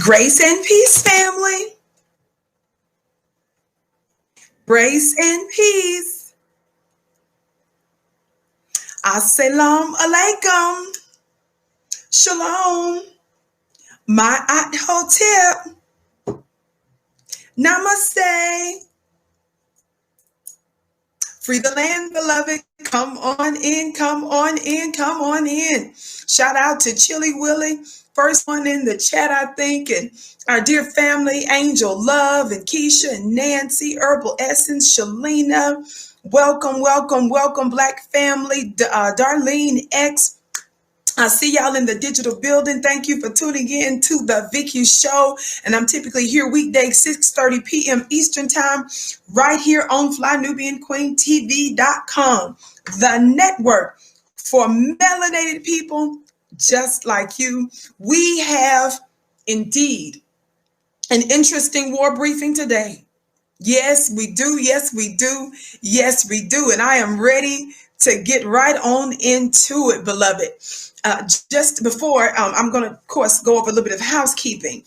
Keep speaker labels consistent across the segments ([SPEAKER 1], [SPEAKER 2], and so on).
[SPEAKER 1] Grace and peace, family. Grace and peace. Assalamu alaikum. Shalom. My hotep. Namaste. Free the land, beloved. Come on in, come on in, come on in. Shout out to Chili Willie, first one in the chat, I think, and our dear family, Angel Love and Keisha and Nancy, Herbal Essence, Shalina. Welcome, welcome, welcome, Black family. Darlene X. I see y'all in the digital building. Thank you for tuning in to the Vicki Show. And I'm typically here weekdays, 6:30 p.m. Eastern Time, right here on FlyNubianQueenTV.com, the network for melanated people just like you. We have indeed an interesting war briefing today. Yes, we do. Yes, we do. Yes, we do. And I am ready to get right on into it, beloved. Just before, I'm going to, of course, go over a little bit of housekeeping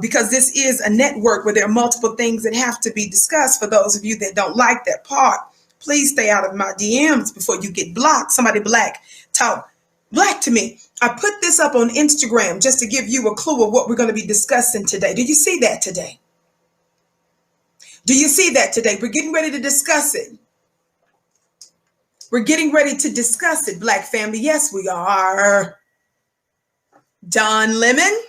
[SPEAKER 1] because this is a network where there are multiple things that have to be discussed. For those of you that don't like that part, please stay out of my DMs before you get blocked. Somebody black, talk black to me. I put this up on Instagram just to give you a clue of what we're going to be discussing today. Did you see that today? Do you see that today? We're getting ready to discuss it. We're getting ready to discuss it, Black family. Yes, we are. Don Lemon,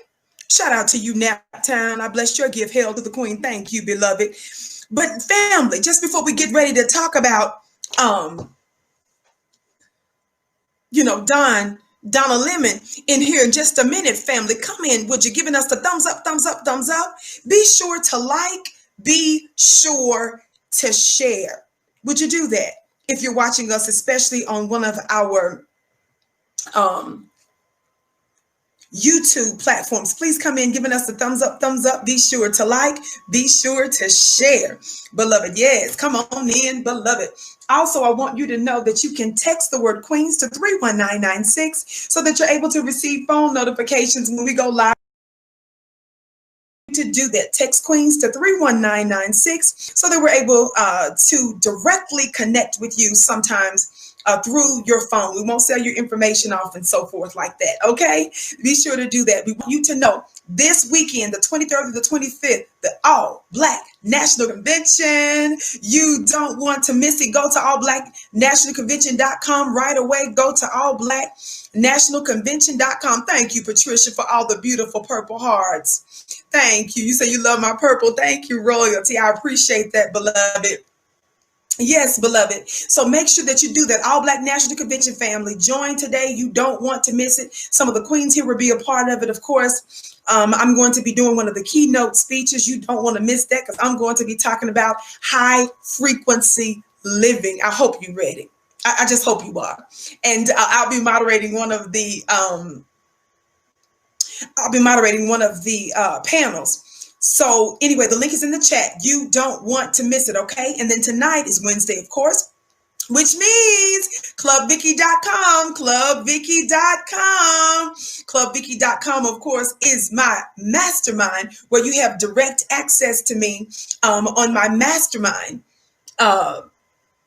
[SPEAKER 1] shout out to you, Naptown. I bless your gift. Hail to the Queen. Thank you, beloved. But family, just before we get ready to talk about, Donna Lemon in here in just a minute, family. Come in. Would you giving us the thumbs up, thumbs up, thumbs up? Be sure to like. Be sure to share. Would you do that? If you're watching us, especially on one of our YouTube platforms, please come in giving us the thumbs up, thumbs up. Be sure to like, be sure to share. Beloved, yes, come on in, beloved. Also, I want you to know that you can text the word Queens to 31996 so that you're able to receive phone notifications when we go live. To do that, text Queens to 31996 so that we're able to directly connect with you sometimes through your phone. We won't sell your information off and so forth like that. Okay, be sure to do that. We want you to know this weekend, the 23rd to the 25th, the All Black National Convention. You don't want to miss it. Go to allblacknationalconvention.com right away. Go to allblacknationalconvention.com. Thank you, Patricia, for all the beautiful purple hearts. Thank you. You say you love my purple. Thank you, royalty. I appreciate that, beloved. Yes, beloved. So make sure that you do that. All Black National Convention family. Join today. You don't want to miss it. Some of the queens here will be a part of it, of course. I'm going to be doing one of the keynote speeches. You don't want to miss that because I'm going to be talking about high frequency living. I hope you're ready. I just hope you are. And I'll be moderating one of the panels. So anyway, the link is in the chat. You don't want to miss it, okay? And then tonight is Wednesday, of course, which means clubvicki.com, clubvicki.com. Clubvicki.com, of course, is my mastermind where you have direct access to me on my mastermind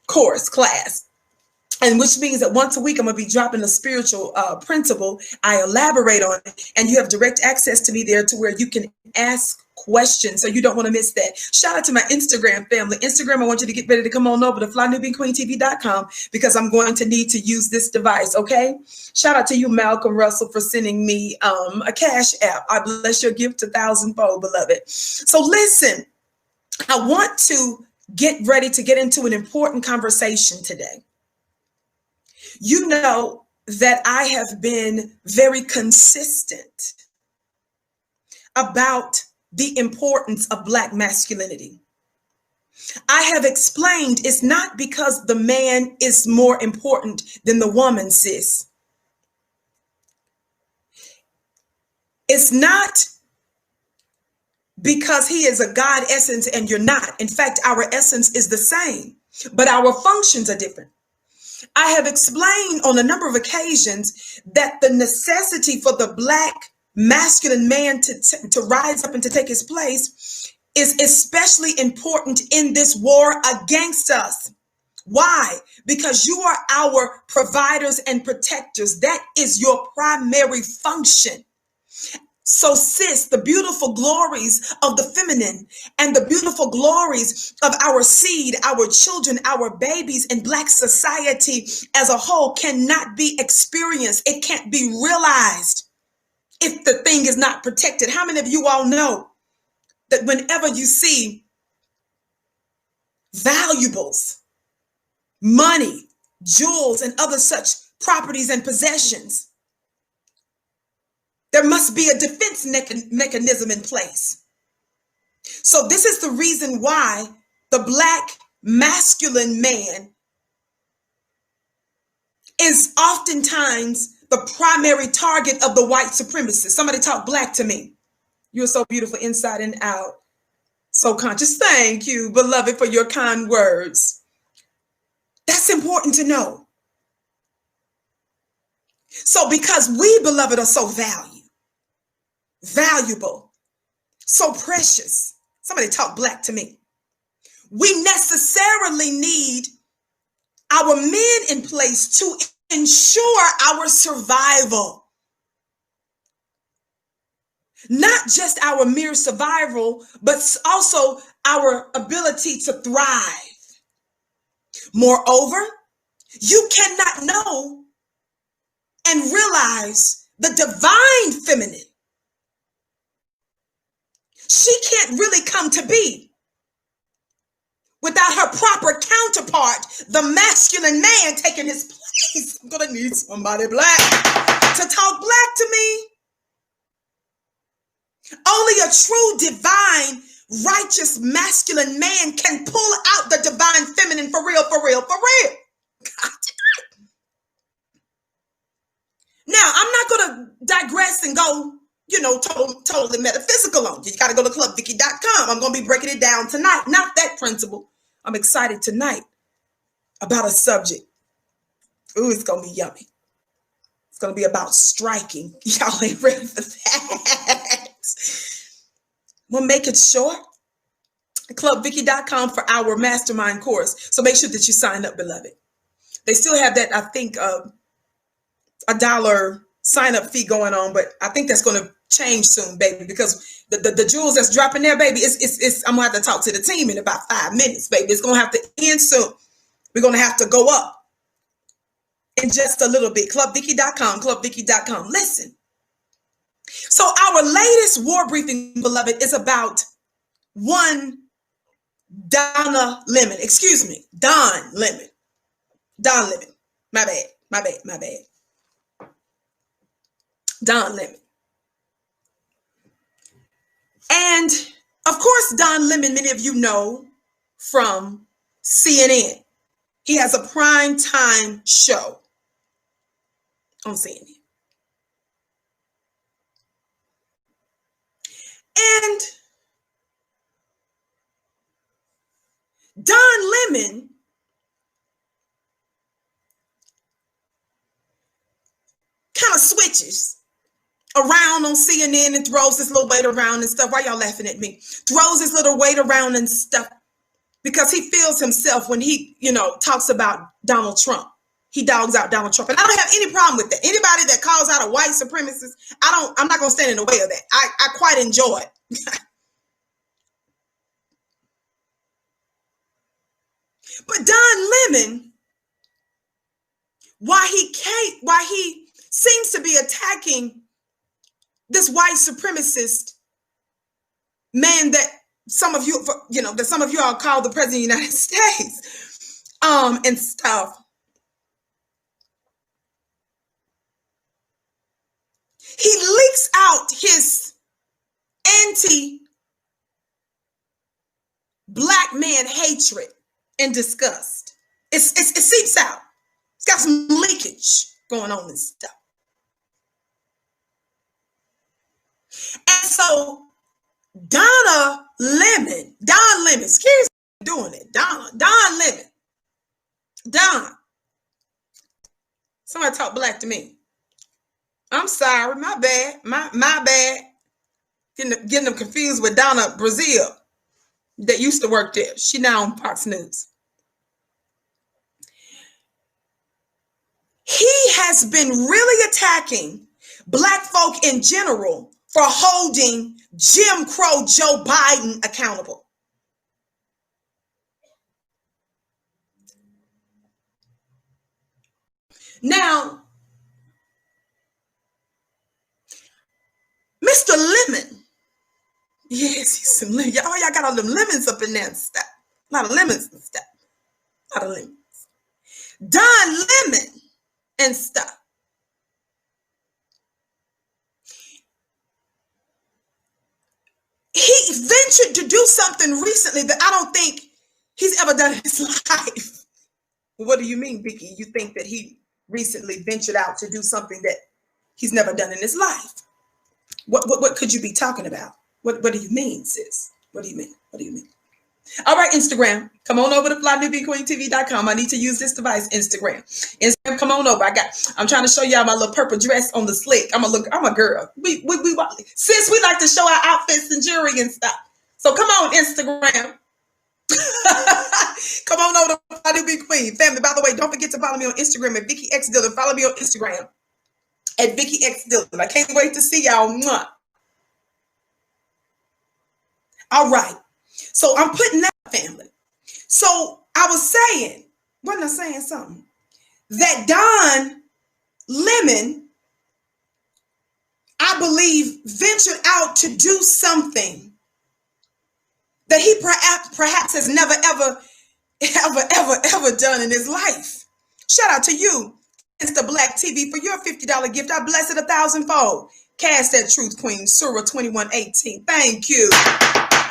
[SPEAKER 1] class. And which means that once a week, I'm going to be dropping a spiritual principle. I elaborate on it, and you have direct access to me there to where you can ask questions. So you don't want to miss that. Shout out to my Instagram family. Instagram, I want you to get ready to come on over to FlyNubianQueenTV.com because I'm going to need to use this device, okay? Shout out to you, Malcolm Russell, for sending me a cash app. I bless your gift 1,000-fold, beloved. So listen, I want to get ready to get into an important conversation today. You know that I have been very consistent about the importance of Black masculinity. I have explained it's not because the man is more important than the woman, sis. It's not because he is a God essence and you're not. In fact, our essence is the same, but our functions are different. I have explained on a number of occasions that the necessity for the Black masculine man to rise up and to take his place is especially important in this war against us. Why? Because you are our providers and protectors. That is your primary function. So, sis, the beautiful glories of the feminine and the beautiful glories of our seed, our children, our babies, and Black society as a whole cannot be experienced. It can't be realized if the thing is not protected. How many of you all know that whenever you see valuables, money, jewels, and other such properties and possessions, there must be a defense mechanism in place? So this is the reason why the Black masculine man is oftentimes the primary target of the white supremacist. Somebody talk Black to me. You're so beautiful inside and out. So conscious. Thank you, beloved, for your kind words. That's important to know. So because we, beloved, are so valuable, so precious. Somebody talk Black to me. We necessarily need our men in place to ensure our survival. Not just our mere survival, but also our ability to thrive. Moreover, you cannot know and realize the divine feminine. She can't really come to be without her proper counterpart, the masculine man, taking his place. I'm gonna need somebody Black to talk Black to me. Only a true divine, righteous, masculine man can pull out the divine feminine for real, for real, for real. Now, I'm not gonna digress and go, totally metaphysical on you. You got to go to clubvicki.com. I'm going to be breaking it down tonight. Not that principle. I'm excited tonight about a subject. Ooh, it's going to be yummy. It's going to be about striking. Y'all ain't ready for that. We'll make it short. Clubvicki.com for our mastermind course. So make sure that you sign up, beloved. They still have that, I think, $1 sign-up fee going on, but I think that's going to change soon, baby, because the jewels that's dropping there, baby, it's I'm going to have to talk to the team in about 5 minutes, baby. It's going to have to end soon. We're going to have to go up in just a little bit. Clubvicki.com, clubvicki.com. Listen. So our latest war briefing, beloved, is about one Don Lemon. My bad. Don Lemon. And of course, Don Lemon, many of you know from CNN. He has a prime time show on CNN. And Don Lemon kind of switches around on CNN and throws his little weight around and stuff. Why y'all laughing at me? Throws his little weight around and stuff because he feels himself when he, talks about Donald Trump. He dogs out Donald Trump. And I don't have any problem with that. Anybody that calls out a white supremacist, I'm not going to stand in the way of that. I quite enjoy it. But Don Lemon, why he seems to be attacking this white supremacist man that some of you all call the president of the United States, and stuff. He leaks out his anti-Black man hatred and disgust. It seeps out. It's got some leakage going on and stuff. And so Don Lemon, excuse me, doing it. Don Lemon. Somebody talk Black to me. I'm sorry, my bad. My bad. Getting them confused with Donna Brazil that used to work there. She now on Fox News. He has been really attacking Black folk in general for holding Jim Crow Joe Biden accountable. Now, Mr. Lemon, yes, he's some lemon. Y'all got all them lemons up in there and stuff. A lot of lemons and stuff. A lot of lemons. Don Lemon and stuff. He ventured to do something recently that I don't think he's ever done in his life. What do you mean, Vicki? You think that he recently ventured out to do something that he's never done in his life? What could you be talking about? What do you mean, sis? What do you mean? What do you mean? All right, Instagram. Come on over to flynewbqueentv.com. I need to use this device, Instagram. Instagram, come on over. I'm trying to show y'all my little purple dress on the slick. I'm a girl. We sis, we like to show our outfits and jewelry and stuff. So come on, Instagram. Come on over to Fly New Big Queen. Family, by the way, don't forget to follow me on Instagram at Vicki X Dillard. Follow me on Instagram at Vicki X Dillard. I can't wait to see y'all. Mwah. All right. So I'm putting that family. So I was saying, wasn't I saying something? That Don Lemon, I believe, ventured out to do something that he perhaps has never, ever done in his life. Shout out to you, Insta Black TV, for your $50 gift. I bless it 1,000-fold. Cast that truth, Queen. Surah 21:18. Thank you.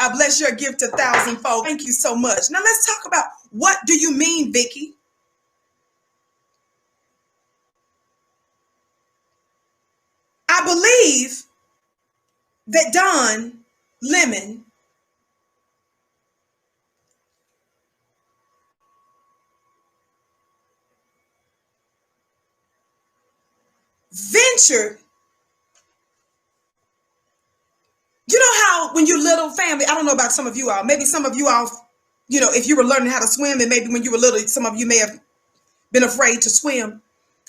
[SPEAKER 1] I bless your gift 1,000-fold. Thank you so much. Now let's talk about, what do you mean, Vicki? I believe that Don Lemon ventured. You know how when you're little, family, I don't know about some of you all, maybe some of you all, if you were learning how to swim, and maybe when you were little, some of you may have been afraid to swim.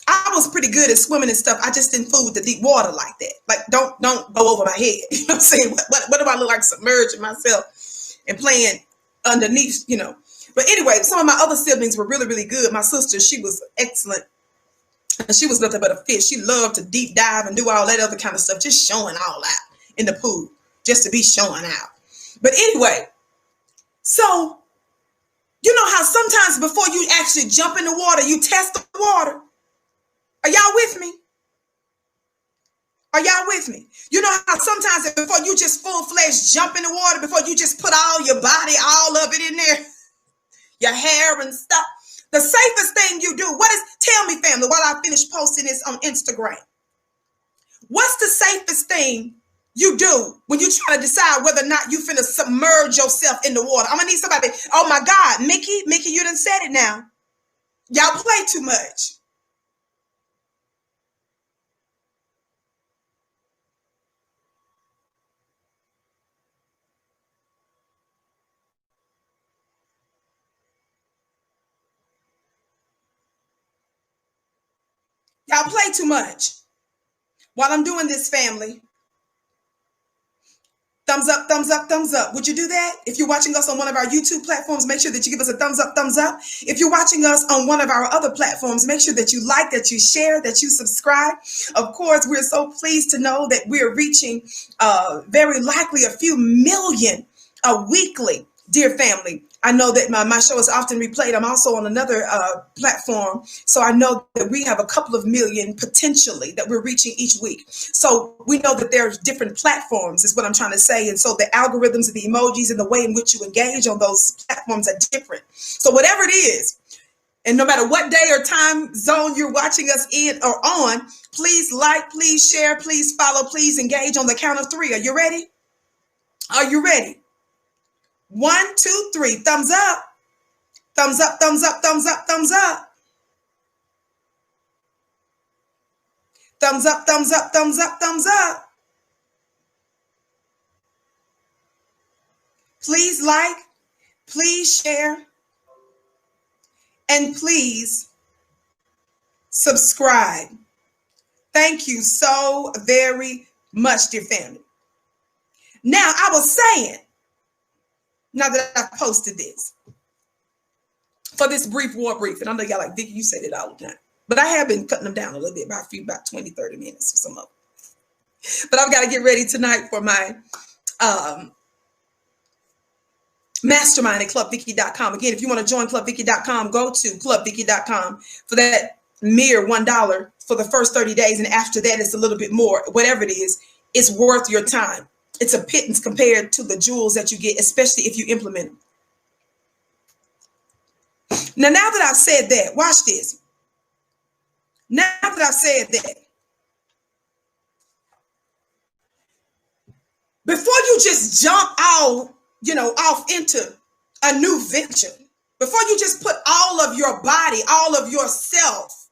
[SPEAKER 1] I was pretty good at swimming and stuff. I just didn't fool with the deep water like that. Like, don't go over my head. You know what I'm saying? What do I look like, submerging myself and playing underneath, But anyway, some of my other siblings were really, really good. My sister, she was excellent. And she was nothing but a fish. She loved to deep dive and do all that other kind of stuff, just showing all out in the pool, just to be showing out. But anyway, so you know how sometimes before you actually jump in the water, you test the water. Are y'all with me? Are y'all with me? You know how sometimes before you just full-fledged jump in the water, before you just put all your body, all of it in there, your hair and stuff, the safest thing you do, tell me, family, while I finish posting this on Instagram, what's the safest thing you do when you try to decide whether or not you finna submerge yourself in the water? I'm gonna need somebody. Oh my God, Mickey, you done said it now. Y'all play too much. Y'all play too much. While I'm doing this, family, thumbs up, thumbs up, thumbs up. Would you do that? If you're watching us on one of our YouTube platforms, make sure that you give us a thumbs up, thumbs up. If you're watching us on one of our other platforms, make sure that you like, that you share, that you subscribe. Of course, we're so pleased to know that we're reaching very likely a few million weekly, dear family. I know that my show is often replayed. I'm also on another platform. So I know that we have a couple of million potentially that we're reaching each week. So we know that there's different platforms is what I'm trying to say. And so the algorithms and the emojis and the way in which you engage on those platforms are different. So whatever it is, and no matter what day or time zone you're watching us in or on, please like, please share, please follow, please engage on the count of 3. Are you ready? Are you ready? 1, 2, 3. Thumbs up. Thumbs up, thumbs up, thumbs up, thumbs up. Thumbs up, thumbs up, thumbs up, thumbs up. Please like, please share, and please subscribe. Thank you so very much, dear family. Now, I was saying, now that I've posted this, for this brief war brief, and I know y'all like, Vicki, you say it all the time, but I have been cutting them down a little bit, about 20, 30 minutes or some of them. But I've got to get ready tonight for my mastermind at clubvicki.com. Again, if you want to join clubvicki.com, go to clubvicki.com for that mere $1 for the first 30 days. And after that, it's a little bit more. Whatever it is, it's worth your time. It's a pittance compared to the jewels that you get, especially if you implement them. Now that I've said that, watch this. Now that I've said that, before you just jump out, off into a new venture, before you just put all of your body, all of yourself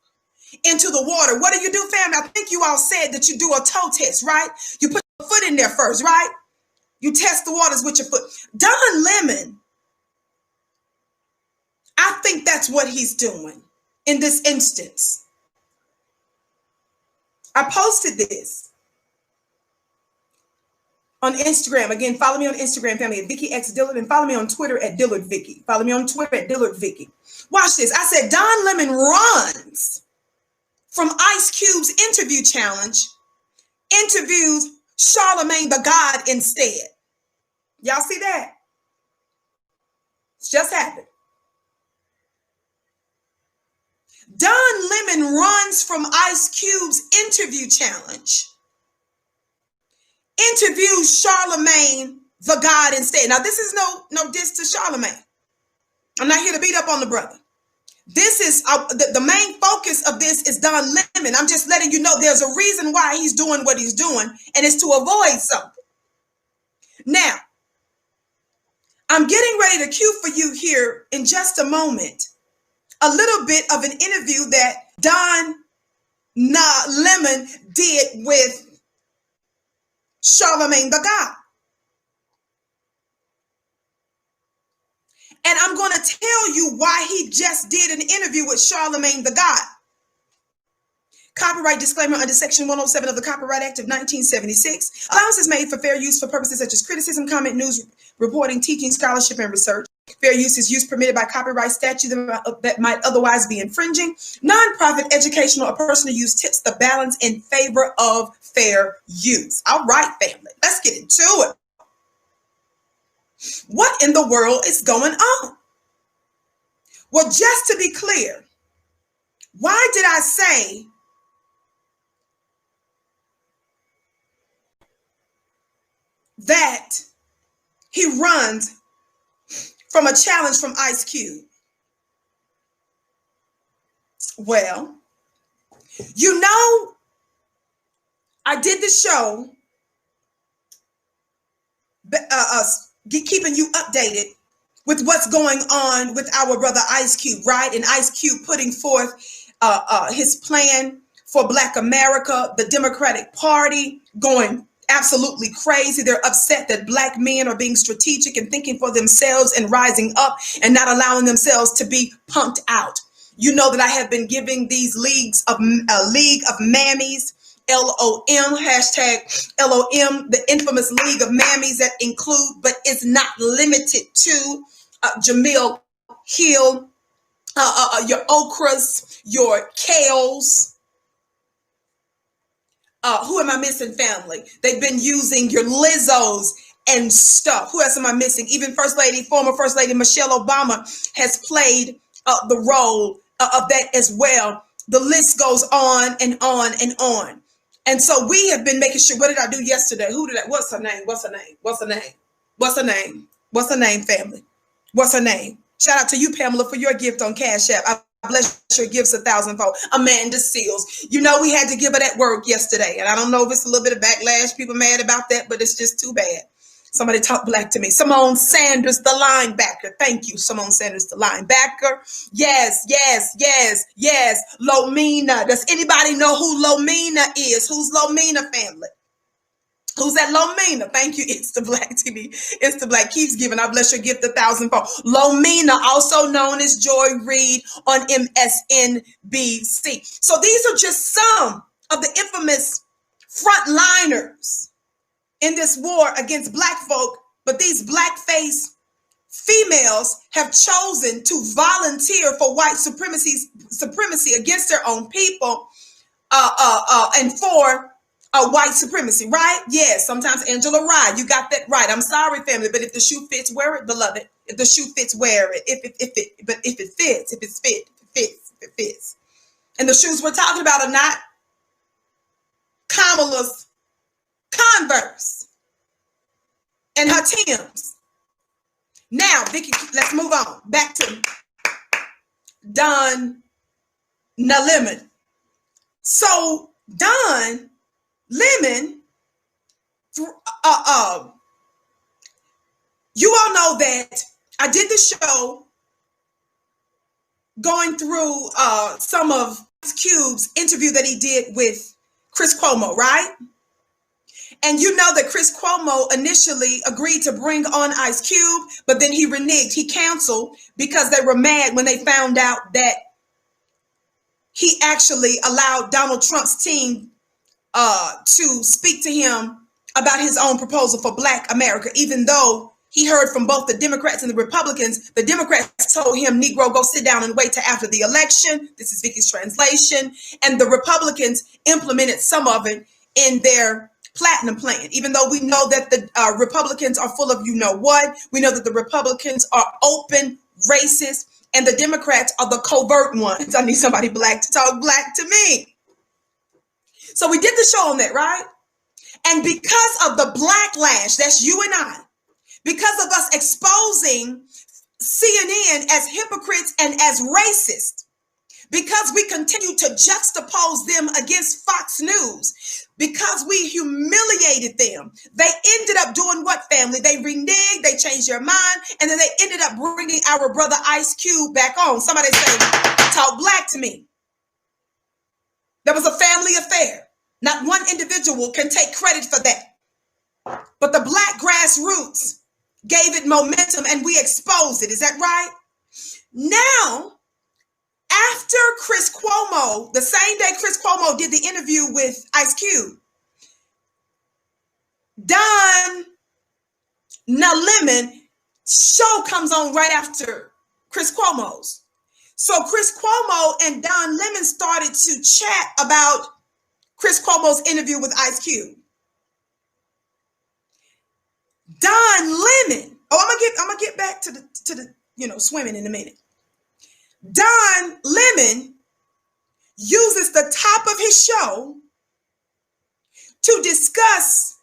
[SPEAKER 1] into the water, what do you do, family? I think you all said that you do a toe test, right? You put your foot in there first, right? You test the waters with your foot. Don Lemon, I think that's what he's doing in this instance. I posted this on Instagram. Again, follow me on Instagram, family, at Vicki X Dillard, and follow me on Twitter at Dillard Vicki. Follow me on Twitter at Dillard Vicki. Watch this. I said Don Lemon runs from Ice Cube's interview challenge, interviews Charlamagne Tha God instead. Y'all see that? It's just happened. Don Lemon runs from Ice Cube's interview challenge, interviews Charlamagne Tha God instead. Now, this is no diss to Charlamagne. I'm not here to beat up on the brother. This is the main focus of this is Don Lemon. I'm just letting you know there's a reason why he's doing what he's doing, and it's to avoid something. Now, I'm getting ready to cue for you here in just a moment a little bit of an interview that Don Lemon did with Charlamagne Tha God. And I'm going to tell you why he just did an interview with Charlamagne Tha God. Copyright disclaimer under Section 107 of the Copyright Act of 1976. Allowance is made for fair use for purposes such as criticism, comment, news, reporting, teaching, scholarship, and research. Fair use is use permitted by copyright statute that might otherwise be infringing. Nonprofit, educational, or personal use tips the balance in favor of fair use. All right, family, let's get into it. What in the world is going on? Well, just to be clear, why did I say that he runs from a challenge from Ice Cube? Well, I did the show keeping you updated with what's going on with our brother Ice Cube, right? And Ice Cube putting forth his plan for Black America, the Democratic Party going absolutely crazy. They're upset that Black men are being strategic and thinking for themselves and rising up and not allowing themselves to be punked out. You know that I have been giving these League of Mammies, LOM, hashtag LOM, the infamous League of Mammies that include, but is not limited to Jamil Hill, your okras, your kales. Who am I missing, family? They've been using your Lizzos and stuff. Who else am I missing? Even former First Lady Michelle Obama has played the role of that as well. The list goes on and on and on. And so we have been making sure. What did I do yesterday? What's her name? What's her name? What's her name? What's her name? What's her name, family? What's her name? Shout out to you, Pamela, for your gift on Cash App. I bless your gifts 1,000-fold. Amanda Seals. You know we had to give her that word yesterday. And I don't know if it's a little bit of backlash. People mad about that, but it's just too bad. Somebody talk black to me. Simone Sanders, the linebacker. Thank you, Simone Sanders, the linebacker. Yes, yes, yes, yes. Lomina. Does anybody know who Lomina is? Who's Lomina family? Who's that Lomina? Thank you. It's the Black TV. It's the Black keeps giving. I bless your gift 1,000-fold. Lomina, also known as Joy Reid on MSNBC. So these are just some of the infamous frontliners in this war against black folk. But these blackface females have chosen to volunteer for white supremacy against their own people, and for white supremacy, right? Yes, sometimes Angela Rye, you got that right. I'm sorry, family, but if the shoe fits, wear it, beloved. If the shoe fits, wear it. If it fits. And the shoes we're talking about are not Kamala's Converse and her Timbs. Now, Vicki, let's move on back to Don Lemon. So Don Lemon, you all know that I did the show going through some of Ice Cube's interview that he did with Chris Cuomo, right? And you know that Chris Cuomo initially agreed to bring on Ice Cube, but then he reneged. He canceled because they were mad when they found out that he actually allowed Donald Trump's team to speak to him about his own proposal for Black America, even though he heard from both the Democrats and the Republicans. The Democrats told him, Negro, go sit down and wait till after the election. This is Vicki's translation. And the Republicans implemented some of it in their platinum plan, even though we know that the Republicans are full of you know what. We know that the Republicans are open racist and the Democrats are the covert ones. I need somebody black to talk black to me. So we did the show on that, right? And because of the backlash, that's you and I, because of us exposing CNN as hypocrites and as racist, because we continue to juxtapose them against Fox News, because we humiliated them, they ended up doing what, family? They reneged, they changed their mind, and then they ended up bringing our brother Ice Cube back on. Somebody say, talk black to me. There was a family affair. Not one individual can take credit for that. But the black grassroots gave it momentum and we exposed it. Is that right? Now, after Chris Cuomo, the same day Chris Cuomo did the interview with Ice Cube, Don Lemon show comes on right after Chris Cuomo's. So Chris Cuomo and Don Lemon started to chat about Chris Cuomo's interview with Ice Cube. Don Lemon. Oh, I'm gonna get back to the swimming in a minute. Don Lemon uses the top of his show to discuss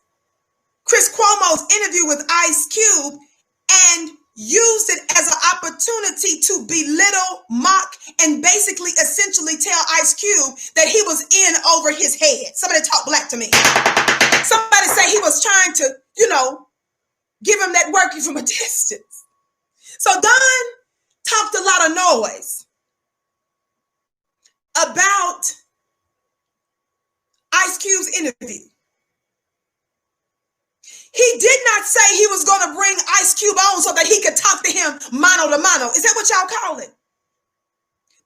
[SPEAKER 1] Chris Cuomo's interview with Ice Cube and used it as an opportunity to belittle, mock, and basically essentially tell Ice Cube that he was in over his head. Somebody talk black to me. Somebody say he was trying to, give him that working from a distance. So Don talked a lot of noise about Ice Cube's interview. He did not say he was going to bring Ice Cube on so that he could talk to him mano to mano. Is that what y'all call it?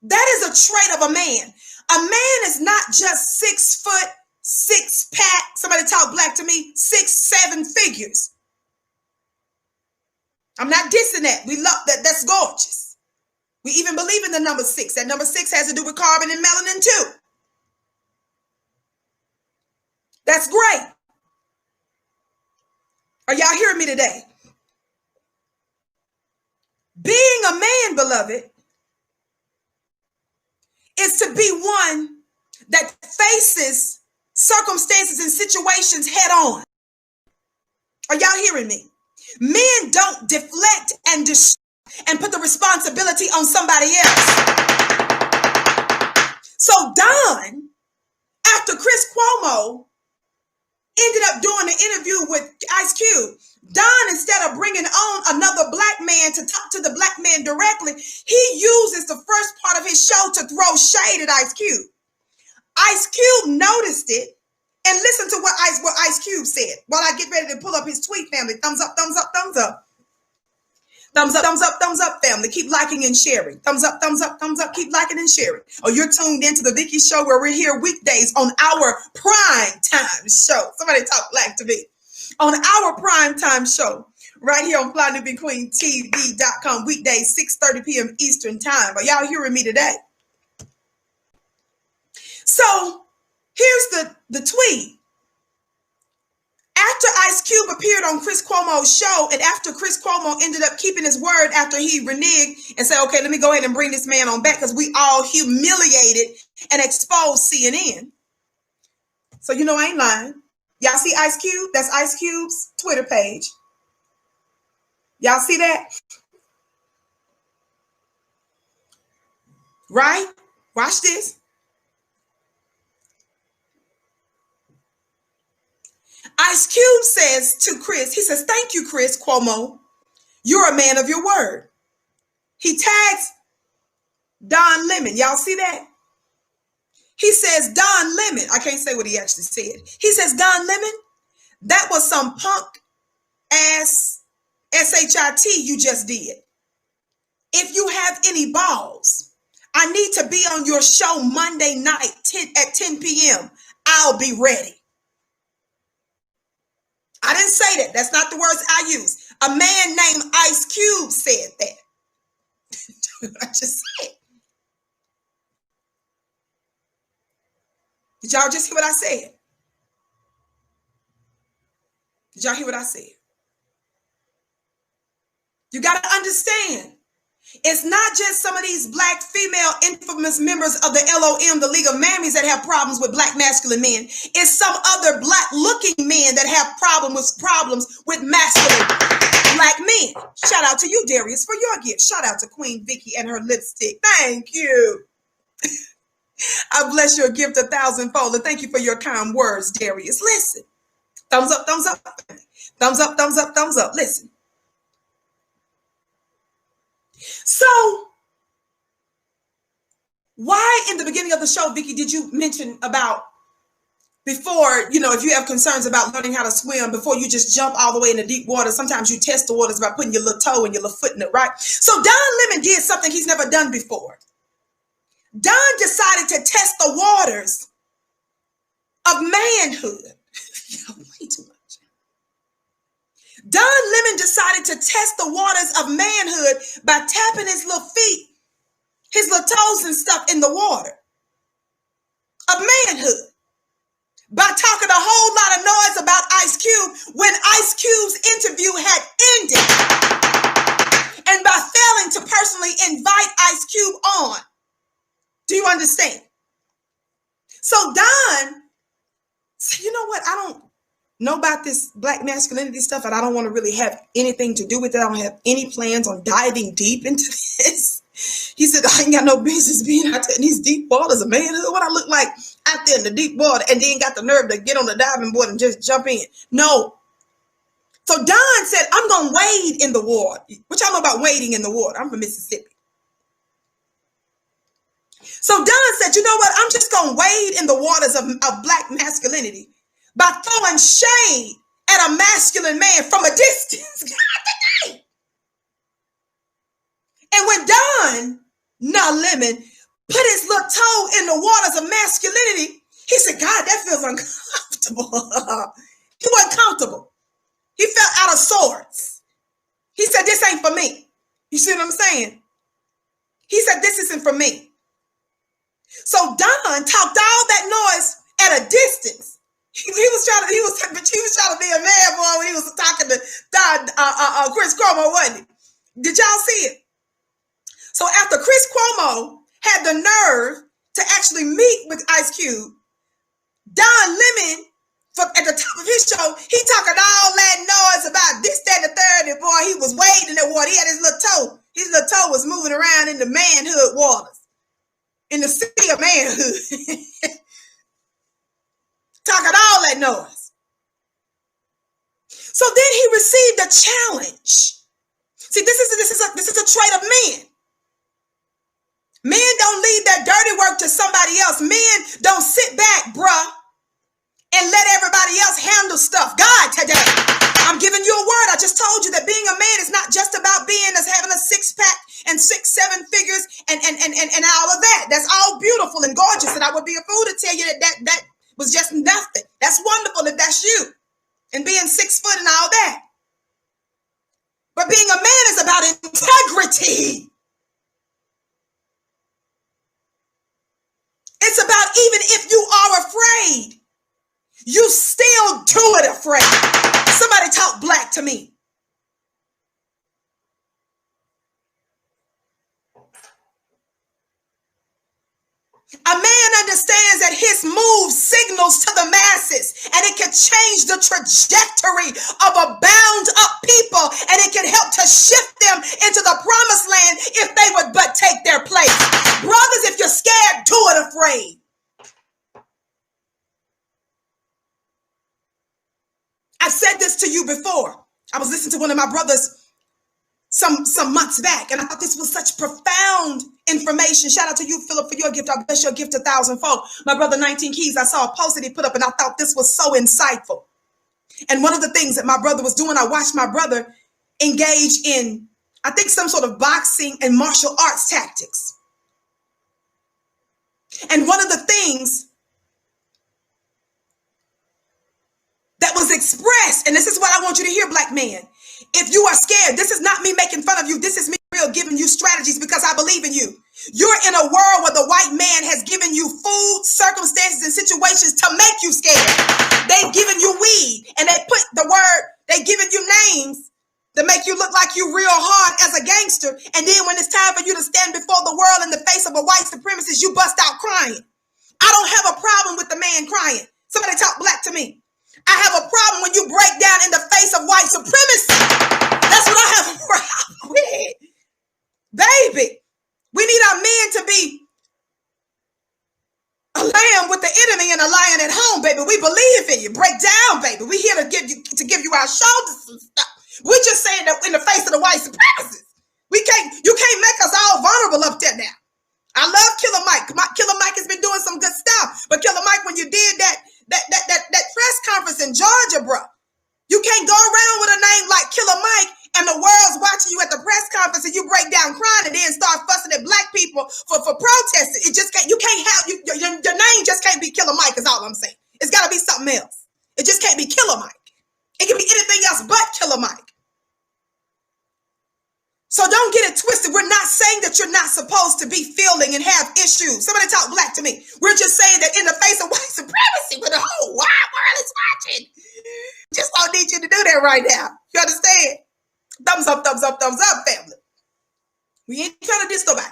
[SPEAKER 1] That is a trait of a man. A man is not just 6 foot, 6 pack. Somebody talk black to me. 6, 7 figures. I'm not dissing that. We love that. That's gorgeous. We even believe in the number 6. That number 6 has to do with carbon and melanin too. That's great. Are y'all hearing me today? Being a man, beloved, is to be one that faces circumstances and situations head on. Are y'all hearing me? Men don't deflect and put the responsibility on somebody else. So Don, after Chris Cuomo ended up doing the interview with Ice Cube. Don, instead of bringing on another black man to talk to the black man directly, he uses the first part of his show to throw shade at Ice Cube. Ice Cube noticed it, and listen to what Ice Cube said while I get ready to pull up his tweet, family. Thumbs up, thumbs up, thumbs up. Thumbs up, thumbs up, thumbs up, family. Keep liking and sharing. Thumbs up, thumbs up, thumbs up. Keep liking and sharing. Oh, you're tuned into the Vicki Show, where we're here weekdays on our prime time show. Somebody talk black to me. On our prime time show, right here on FlyNewBQueenTV.com, weekdays, 6:30 p.m. Eastern time. Are y'all hearing me today? So here's the tweet. After Ice Cube appeared on Chris Cuomo's show, and after Chris Cuomo ended up keeping his word after he reneged and said, okay, let me go ahead and bring this man on back because we all humiliated and exposed CNN. So you know I ain't lying. Y'all see Ice Cube? That's Ice Cube's Twitter page. Y'all see that? Right? Watch this. Ice Cube says to Chris, he says, thank you, Chris Cuomo. You're a man of your word. He tags Don Lemon. Y'all see that? He says, Don Lemon. I can't say what he actually said. He says, Don Lemon, that was some punk ass SHIT you just did. If you have any balls, I need to be on your show Monday night at 10 p.m. I'll be ready. I didn't say that. That's not the words I use. A man named Ice Cube said that. I just said. Did y'all just hear what I said? Did y'all hear what I said? You got to understand. It's not just some of these black female infamous members of the LOM, the League of Mammies, that have problems with black masculine men. It's some other black looking men that have problems with masculine black men. Shout out to you, Darius, for your gift. Shout out to Queen Vicki and her lipstick. Thank you. I bless your gift 1,000-fold. And thank you for your kind words, Darius. Listen. Thumbs up, thumbs up. Thumbs up, thumbs up, thumbs up. Listen. So, why in the beginning of the show, Vicki, did you mention about before, if you have concerns about learning how to swim, before you just jump all the way into deep water, sometimes you test the waters by putting your little toe and your little foot in it, right? So Don Lemon did something he's never done before. Don decided to test the waters of manhood. Way too much. Don Lemon decided to test the waters of manhood by tapping his little feet, his little toes and stuff in the water of manhood, by talking a whole lot of noise about Ice Cube when Ice Cube's interview had ended, and by failing to personally invite Ice Cube on. Do you understand? So Don said, you know what? I don't know about this black masculinity stuff, and I don't want to really have anything to do with it. I don't have any plans on diving deep into this. He said, I ain't got no business being out there in these deep waters of manhood. What I look like out there in the deep water, and then got the nerve to get on the diving board and just jump in. No. So Don said, I'm going to wade in the water. What y'all know about wading in the water? I'm from Mississippi. So Don said, you know what? I'm just going to wade in the waters of black masculinity by throwing shade at a masculine man from a distance. And when Don Lemon put his little toe in the waters of masculinity, he said, God, that feels uncomfortable. He wasn't comfortable. He felt out of sorts. He said, this ain't for me. You see what I'm saying? He said, this isn't for me. So Don talked all that noise at a distance. He was trying to be a man boy when he was talking to Chris Cuomo, wasn't he? Did y'all see it? So after Chris Cuomo had the nerve to actually meet with Ice Cube, Don Lemon, at the top of his show, he talking all that noise about this, that, and the third, and boy, he was wading in that water. He had his little toe. His little toe was moving around in the manhood waters, in the sea of manhood. Talking all that noise. So then he received a challenge. See, this is a trait of men. Men don't leave that dirty work to somebody else. Men don't sit back, bruh, and let everybody else handle stuff. God, today, I'm giving you a word. I just told you that being a man is not just about being as having a six-pack and 6-7 figures and all of that. That's all beautiful and gorgeous, and I would be a fool to tell you that was just nothing. That's wonderful if that's you, and being 6 foot and all that. But being a man is about integrity. It's about even if you are afraid, you still do it afraid. Somebody talk black to me. A man understands that his move signals to the masses, and it can change the trajectory of a bound up people, and it can help to shift them into the promised land if they would but take their place. Brothers, if you're scared, do it afraid. I've said this to you before. I was listening to one of my brothers some months back, and I thought this was such profound information. Shout out to you, Philip, for your gift. I bless your gift 1,000-fold. My brother, 19 Keys, I saw a post that he put up, and I thought this was so insightful. And one of the things that my brother was doing, I watched my brother engage in, I think, some sort of boxing and martial arts tactics. And one of the things that was expressed, and this is what I want you to hear, black men. If you are scared, this is not me making fun of you. This is me real giving you strategies because I believe in you. You're in a world where the white man has given you food, circumstances, and situations to make you scared. They've given you weed, and they've given you names to make you look like you real hard as a gangster. And then when it's time for you to stand before the world in the face of a white supremacist, you bust out crying. I don't have a problem with the man crying. Somebody talk black to me. I have a problem when you break down in the face of white supremacy. That's what I have a problem with. Baby, we need our men to be a lamb with the enemy and a lion at home, baby. We believe in you. Break down, baby. We here to give you our shoulders and stuff. We're just saying that in the face of the white supremacists. You can't make us all vulnerable up there now. I love Killer Mike. Killer Mike has been doing some good stuff. But Killer Mike, when you did that press conference in Georgia, bro, you can't go around with a name like Killer Mike and the world's watching you at the press conference and you break down crying and then start fussing at black people for protesting. It just can't. You can't have your name just can't be Killer Mike. Is all I'm saying. It's got to be something else. It just can't be Killer Mike. It can be anything else but Killer Mike. So don't get it twisted. We're not saying that you're not supposed to be feeling and have issues. Somebody talk black to me. We're just saying that in the face of white supremacy, when the whole wide world is watching, just don't need you to do that right now. You understand? Thumbs up, family. We ain't trying to diss nobody.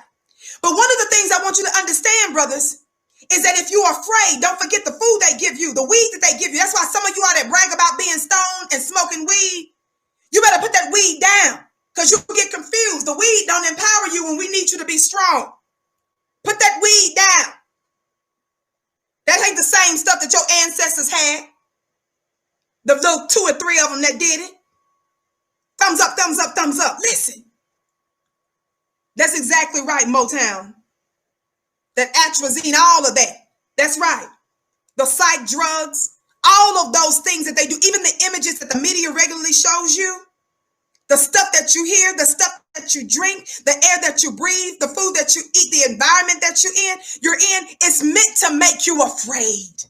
[SPEAKER 1] But one of the things I want you to understand, brothers, is that if you are afraid, don't forget the food they give you, the weed that they give you. That's why some of you out there brag about being stoned and smoking weed. You better put that weed down. Because you get confused. The weed don't empower you when we need you to be strong. Put that weed down. That ain't the same stuff that your ancestors had. The little 2 or 3 of them that did it. Thumbs up, thumbs up, thumbs up. Listen. That's exactly right, Motown. That atrazine, all of that. That's right. The psych drugs, all of those things that they do, even the images that the media regularly shows you. The stuff that you hear, the stuff that you drink, the air that you breathe, the food that you eat, the environment that you're in, it's meant to make you afraid.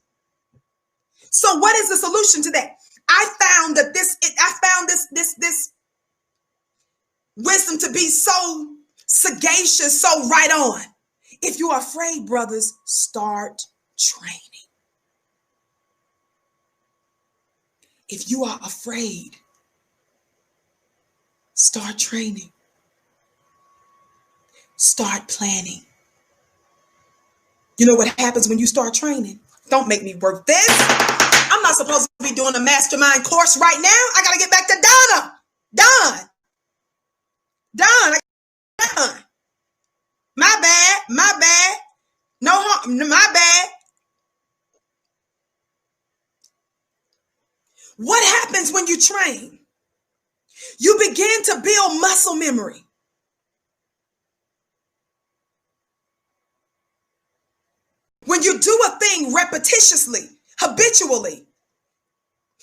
[SPEAKER 1] So what is the solution to that? I found this wisdom to be so sagacious, so right on. If you're afraid, brothers, start training. If you are afraid, start training. Start planning. You know what happens when you start training? Don't make me work this. I'm not supposed to be doing a mastermind course right now. I got to get back to Donna. Done. My bad. No harm. My bad. What happens when you you train, you begin to build muscle memory. When you do a thing repetitiously, habitually,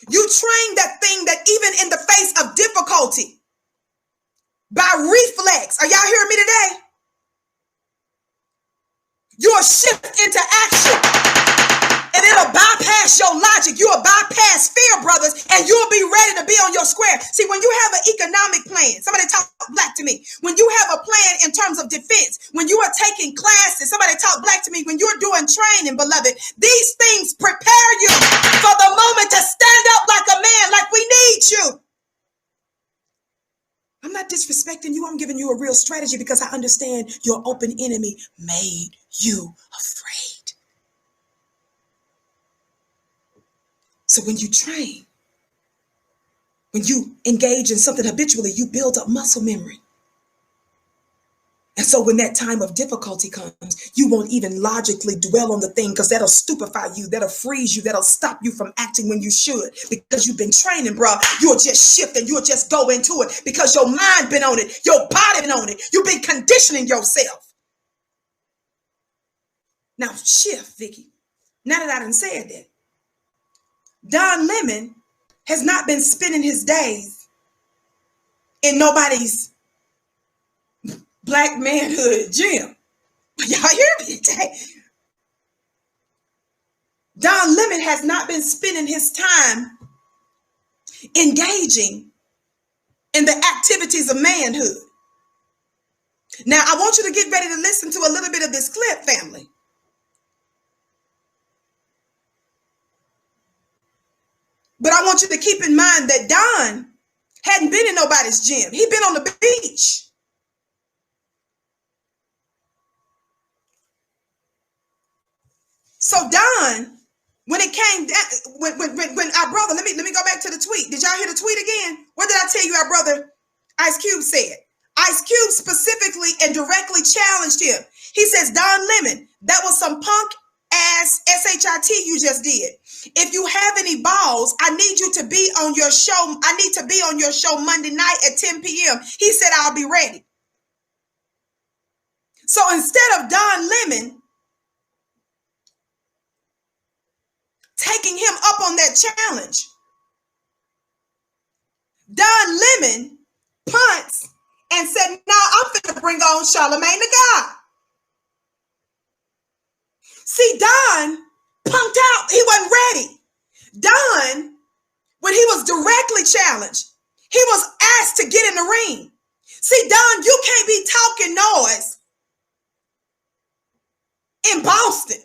[SPEAKER 1] you train that thing that even in the face of difficulty, by reflex, are y'all hearing me today? You'll shift into action and it'll bypass your logic. You'll bypass fear, brothers, and you'll be ready to be on your square. See, when you have an economic plan, somebody talk black to me. When you have a plan in terms of defense, when you are taking classes, somebody talk black to me. When you're doing training, beloved, these things prepare you for the moment to stand up like a man, like we need you. I'm not disrespecting you. I'm giving you a real strategy because I understand your open enemy made you afraid. So when you train, when you engage in something habitually, you build up muscle memory. And so when that time of difficulty comes, you won't even logically dwell on the thing because that'll stupefy you, that'll freeze you, that'll stop you from acting when you should. Because you've been training, bro. You'll just shift and you'll just go into it because your mind been on it, your body been on it. You've been conditioning yourself. Now shift, Vicki. Now that I done said that, Don Lemon has not been spending his days in nobody's black manhood gym. Y'all hear me today? Don Lemon has not been spending his time engaging in the activities of manhood. Now, I want you to get ready to listen to a little bit of this clip, family. But I want you to keep in mind that Don hadn't been in nobody's gym. He'd been on the beach. So Don, when it came down, when our brother, let me go back to the tweet. Did y'all hear the tweet again? What did I tell you our brother Ice Cube said? Ice Cube specifically and directly challenged him. He says, Don Lemon, that was some punk ass SHIT you just did. If you have any balls, I need you to be on your show. I need to be on your show Monday night at 10 p.m. He said, I'll be ready. So instead of Don Lemon taking him up on that challenge, Don Lemon punts and said, "Now I'm finna bring on Charlamagne Tha God." See, Don punked out. He wasn't ready. Don, when he was directly challenged, he was asked to get in the ring. See, Don, you can't be talking noise in Boston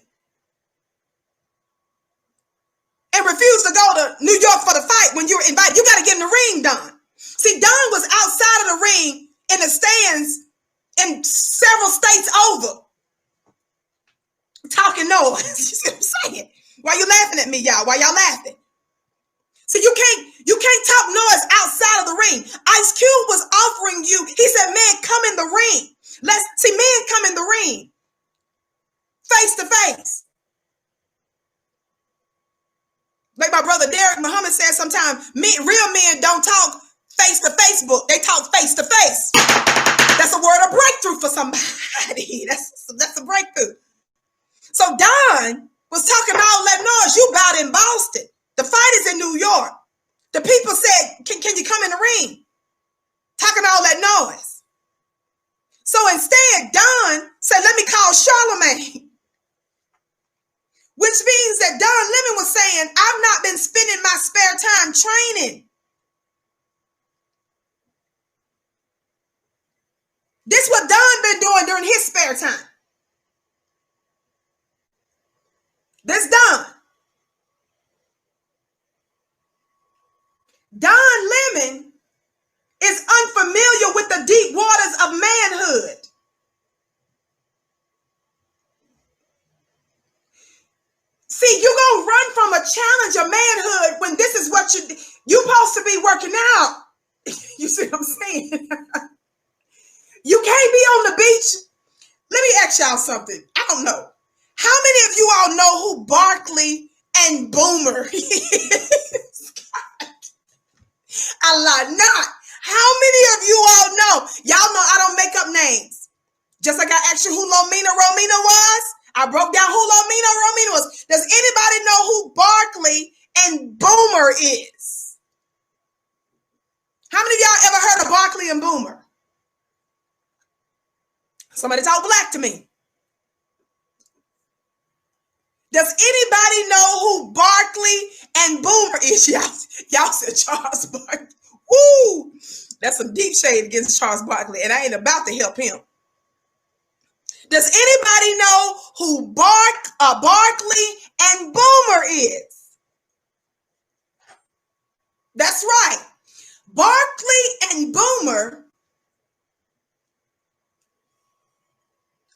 [SPEAKER 1] and refuse to go to New York for the fight when you're invited. You got to get in the ring, Don. See, Don was outside of the ring in the stands in several states over, talking noise. You see what I'm saying? Why you laughing at me, y'all? Why y'all laughing? See, you can't talk noise outside of the ring. Ice Cube was offering you. He said, "Man, come in the ring. Let's see, men come in the ring, face to face." Like my brother Derek Muhammad said, sometimes real men don't talk face to Facebook. They talk face to face. That's a word of breakthrough for somebody. That's a breakthrough. So Don was talking all that noise. You about in Boston. The fight is in New York. The people said, can you come in the ring? Talking all that noise. So instead, Don said, let me call Charlamagne. Which means that Don Lemon was saying, I've not been spending my spare time training. This is what Don been doing during his spare time. That's Don. Don Lemon is unfamiliar with the deep waters of manhood. See, you're going to run from a challenge of manhood when this is what you're supposed to be working out. You see what I'm saying? You can't be on the beach. Let me ask y'all something. I don't know. How many of you all know who Barkley and Boomer is? I lie not. How many of you all know? Y'all know I don't make up names. Just like I asked you who Lomina Romina was, I broke down who Lomina Romina was. Does anybody know who Barkley and Boomer is? How many of y'all ever heard of Barkley and Boomer? Somebody talk black to me. Does anybody know who Barkley and Boomer is? Y'all said Charles Barkley. Woo! That's some deep shade against Charles Barkley, and I ain't about to help him. Does anybody know who Barkley and Boomer is? That's right. Barkley and Boomer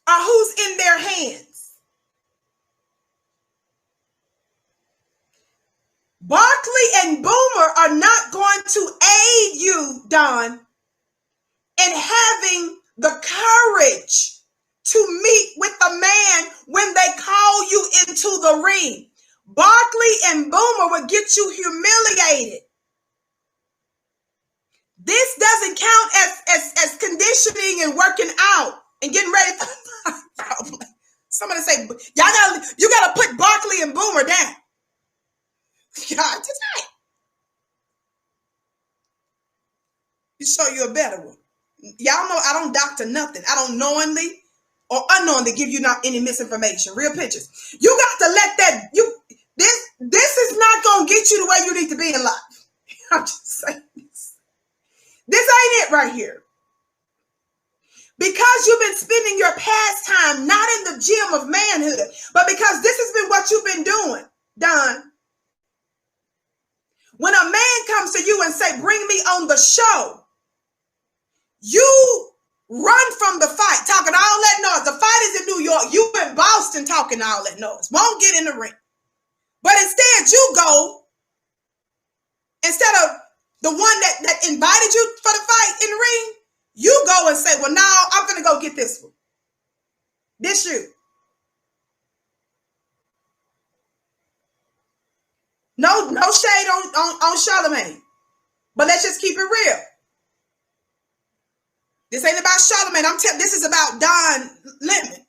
[SPEAKER 1] are who's in their hands. Barkley and Boomer are not going to aid you, Don, in having the courage to meet with the man when they call you into the ring. Barkley and Boomer will get you humiliated. This doesn't count as conditioning and working out and getting ready for somebody say, you gotta put Barkley and Boomer down. God, tonight. You show you a better one. Y'all know I don't doctor nothing. I don't knowingly or unknowingly give you not any misinformation. Real pictures. You got to let that this is not gonna get you to where you need to be in life. I'm just saying this. This ain't it right here. Because you've been spending your pastime not in the gym of manhood, but because this has been what you've been doing, Don. When a man comes to you and say, bring me on the show, you run from the fight, talking all that noise. The fight is in New York. You in Boston talking all that noise. Won't get in the ring. But instead, you go, instead of the one that invited you for the fight in the ring, you go and say, well, now I'm going to go get this one. This you. No shade on Charlamagne. But let's just keep it real. This ain't about Charlamagne. This is about Don Lemon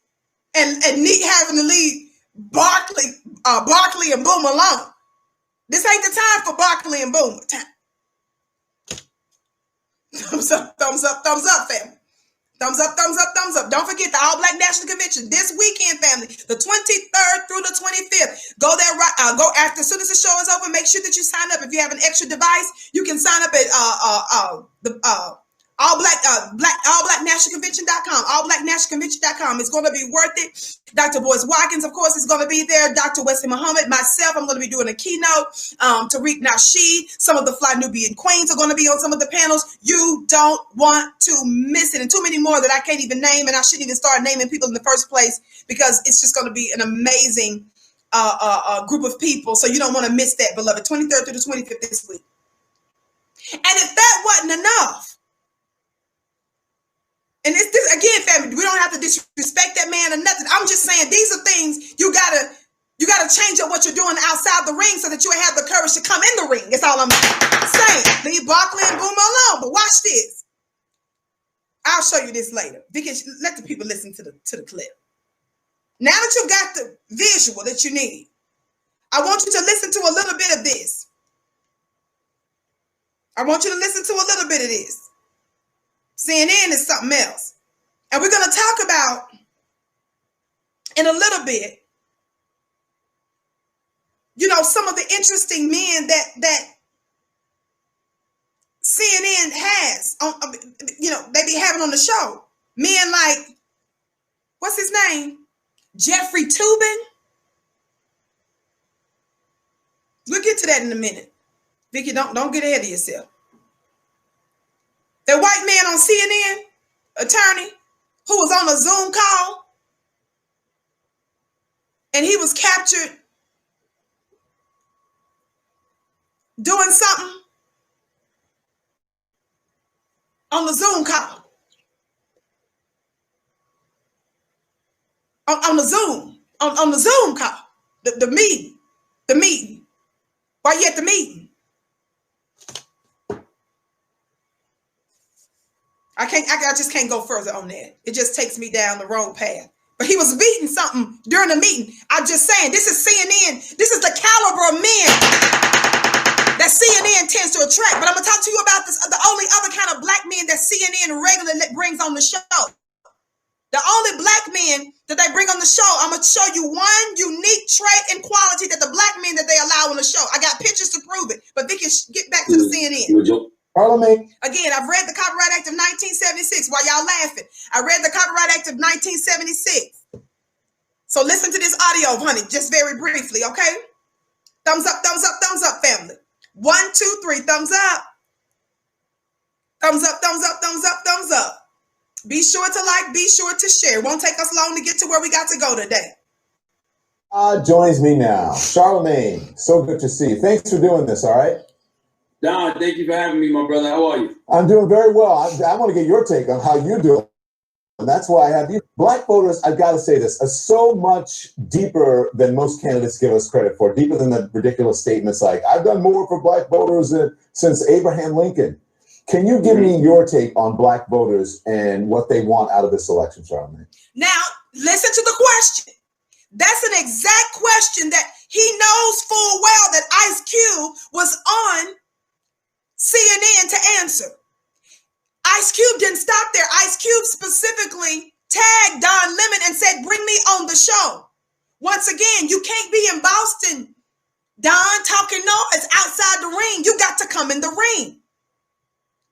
[SPEAKER 1] and Neat having to leave Barkley and Boomer alone. This ain't the time for Barkley and Boomer. Thumbs up, family. Thumbs up, thumbs up, thumbs up. Don't forget the All Black National Convention this weekend, family. The 23rd through the 25th. Go there go after as soon as the show is over. Make sure that you sign up. If you have an extra device, you can sign up at allblacknationalconvention.com. Allblacknationalconvention.com. It's going to be worth it. Dr. Boyce Watkins, of course, is going to be there. Dr. Wesley Muhammad, myself, I'm going to be doing a keynote. Tariq Nasheed, some of the Fly Nubian Queens are going to be on some of the panels. You don't want to miss it. And too many more that I can't even name, and I shouldn't even start naming people in the first place because it's just going to be an amazing group of people. So you don't want to miss that, beloved. 23rd through the 25th this week. And if that wasn't enough, and this again, family, we don't have to disrespect that man or nothing. I'm just saying these are things you gotta change up what you're doing outside the ring so that you have the courage to come in the ring. That's all I'm saying. Leave Barkley and Boomer alone. But watch this. I'll show you this later. Vicki, let the people listen to the clip. Now that you've got the visual that you need, I want you to listen to a little bit of this. I want you to listen to a little bit of this. CNN is something else. And we're going to talk about in a little bit, some of the interesting men that CNN has on, they be having on the show. Men like, what's his name? Jeffrey Toobin. We'll get to that in a minute. Vicki, don't get ahead of yourself. That white man on CNN, attorney, who was on a Zoom call, and he was captured doing something on the Zoom call. On the Zoom call, the meeting. Why you at the meeting? I just can't go further on that. It just takes me down the wrong path. But he was beating something during the meeting. I'm just saying, this is CNN. This is the caliber of men that CNN tends to attract. But I'm going to talk to you about this, the only other kind of black men that CNN regularly brings on the show. The only black men that they bring on the show, I'm going to show you one unique trait and quality that the black men that they allow on the show. I got pictures to prove it. But Vicki, get back to the CNN.
[SPEAKER 2] Charlamagne.
[SPEAKER 1] Again, I've read the Copyright Act of 1976. While y'all laughing, I read the Copyright Act of 1976. So listen to this audio, honey, just very briefly, okay? Thumbs up, family. 1, 2, 3, thumbs up. Thumbs up, thumbs up, thumbs up, thumbs up. Be sure to like, be sure to share. It won't take us long to get to where we got to go today.
[SPEAKER 2] Joins me now. Charlamagne, so good to see you. Thanks for doing this, all right?
[SPEAKER 3] Don, thank you for having me, my brother. How are you?
[SPEAKER 2] I'm doing very well. I want to get your take on how you're doing. And that's why I have you. Black voters, I've got to say this, are so much deeper than most candidates give us credit for, deeper than the ridiculous statements like, I've done more for black voters since Abraham Lincoln. Can you give me your take on black voters and what they want out of this election, Charlamagne?
[SPEAKER 1] Now, listen to the question. That's an exact question that he knows full well that Ice Cube was on CNN to answer. Ice Cube didn't stop there. Ice Cube specifically tagged Don Lemon and said, bring me on the show. Once again, you can't be in Boston, Don, talking noise outside the ring. You got to come in the ring.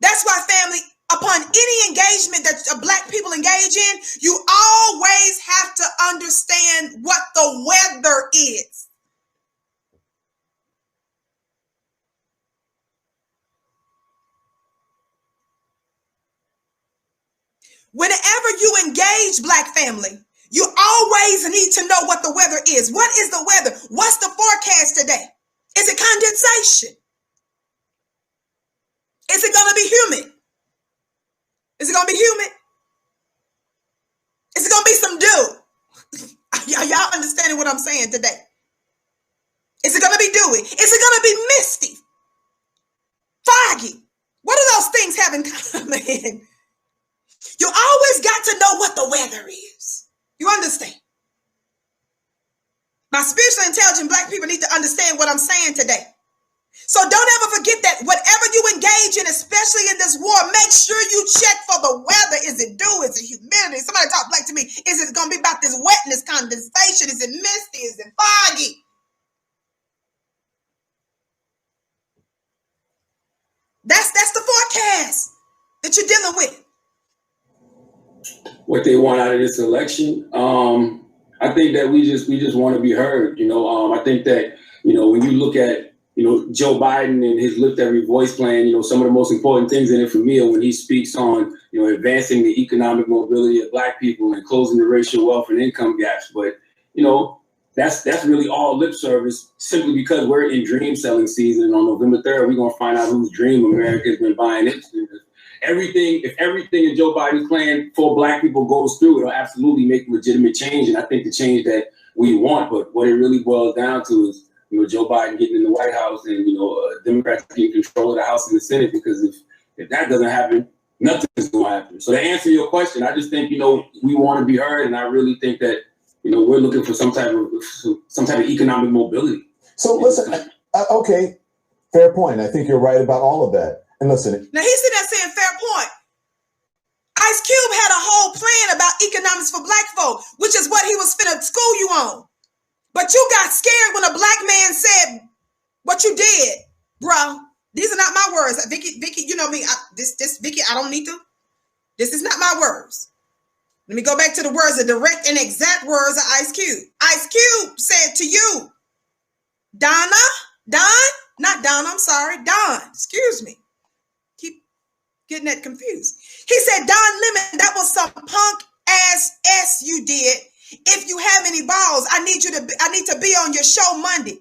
[SPEAKER 1] That's why, family, upon any engagement that black people engage in, you always have to understand what the weather is. Whenever you engage, black family, you always need to know what the weather is. What is the weather? What's the forecast today? Is it condensation? Is it going to be humid? Is it going to be humid? Is it going to be some dew? Y'all understanding what I'm saying today? Is it going to be dewy? Is it going to be misty? Foggy? What do those things have in common? You always got to know what the weather is. You understand? My spiritually intelligent black people need to understand what I'm saying today. So don't ever forget that whatever you engage in, especially in this war, make sure you check for the weather. Is it dew? Is it humidity? Somebody talk black to me. Is it going to be about this wetness, condensation? Is it misty? Is it foggy? That's the forecast that you're dealing with.
[SPEAKER 3] What they want out of this election, I think that we just want to be heard. I think that when you look at Joe Biden and his Lift Every Voice plan, some of the most important things in it for me are when he speaks on advancing the economic mobility of black people and closing the racial wealth and income gaps. But that's really all lip service, simply because we're in dream selling season. On November 3rd, we're gonna find out whose dream America's been buying into. If everything in Joe Biden's plan for black people goes through, it'll absolutely make legitimate change. And I think the change that we want, but what it really boils down to is, Joe Biden getting in the White House and, Democrats getting control of the House and the Senate, because if that doesn't happen, nothing's going to happen. So to answer your question, I just think, we want to be heard. And I really think that, we're looking for some type of economic mobility.
[SPEAKER 2] So listen, okay, fair point. I think you're right about all of that. And listen.
[SPEAKER 1] Now he's sitting there saying fair point. Ice Cube had a whole plan about economics for black folk, which is what he was finna school you on. But you got scared when a black man said what you did, bro. These are not my words. Vicki, you know me. Vicki, I don't need to. This is not my words. Let me go back to the words, the direct and exact words of Ice Cube. Ice Cube said to you, Don, excuse me. Keep getting that confused. He said, Don Lemon, that was some punk ass S you did. If you have any balls, I need to be on your show Monday.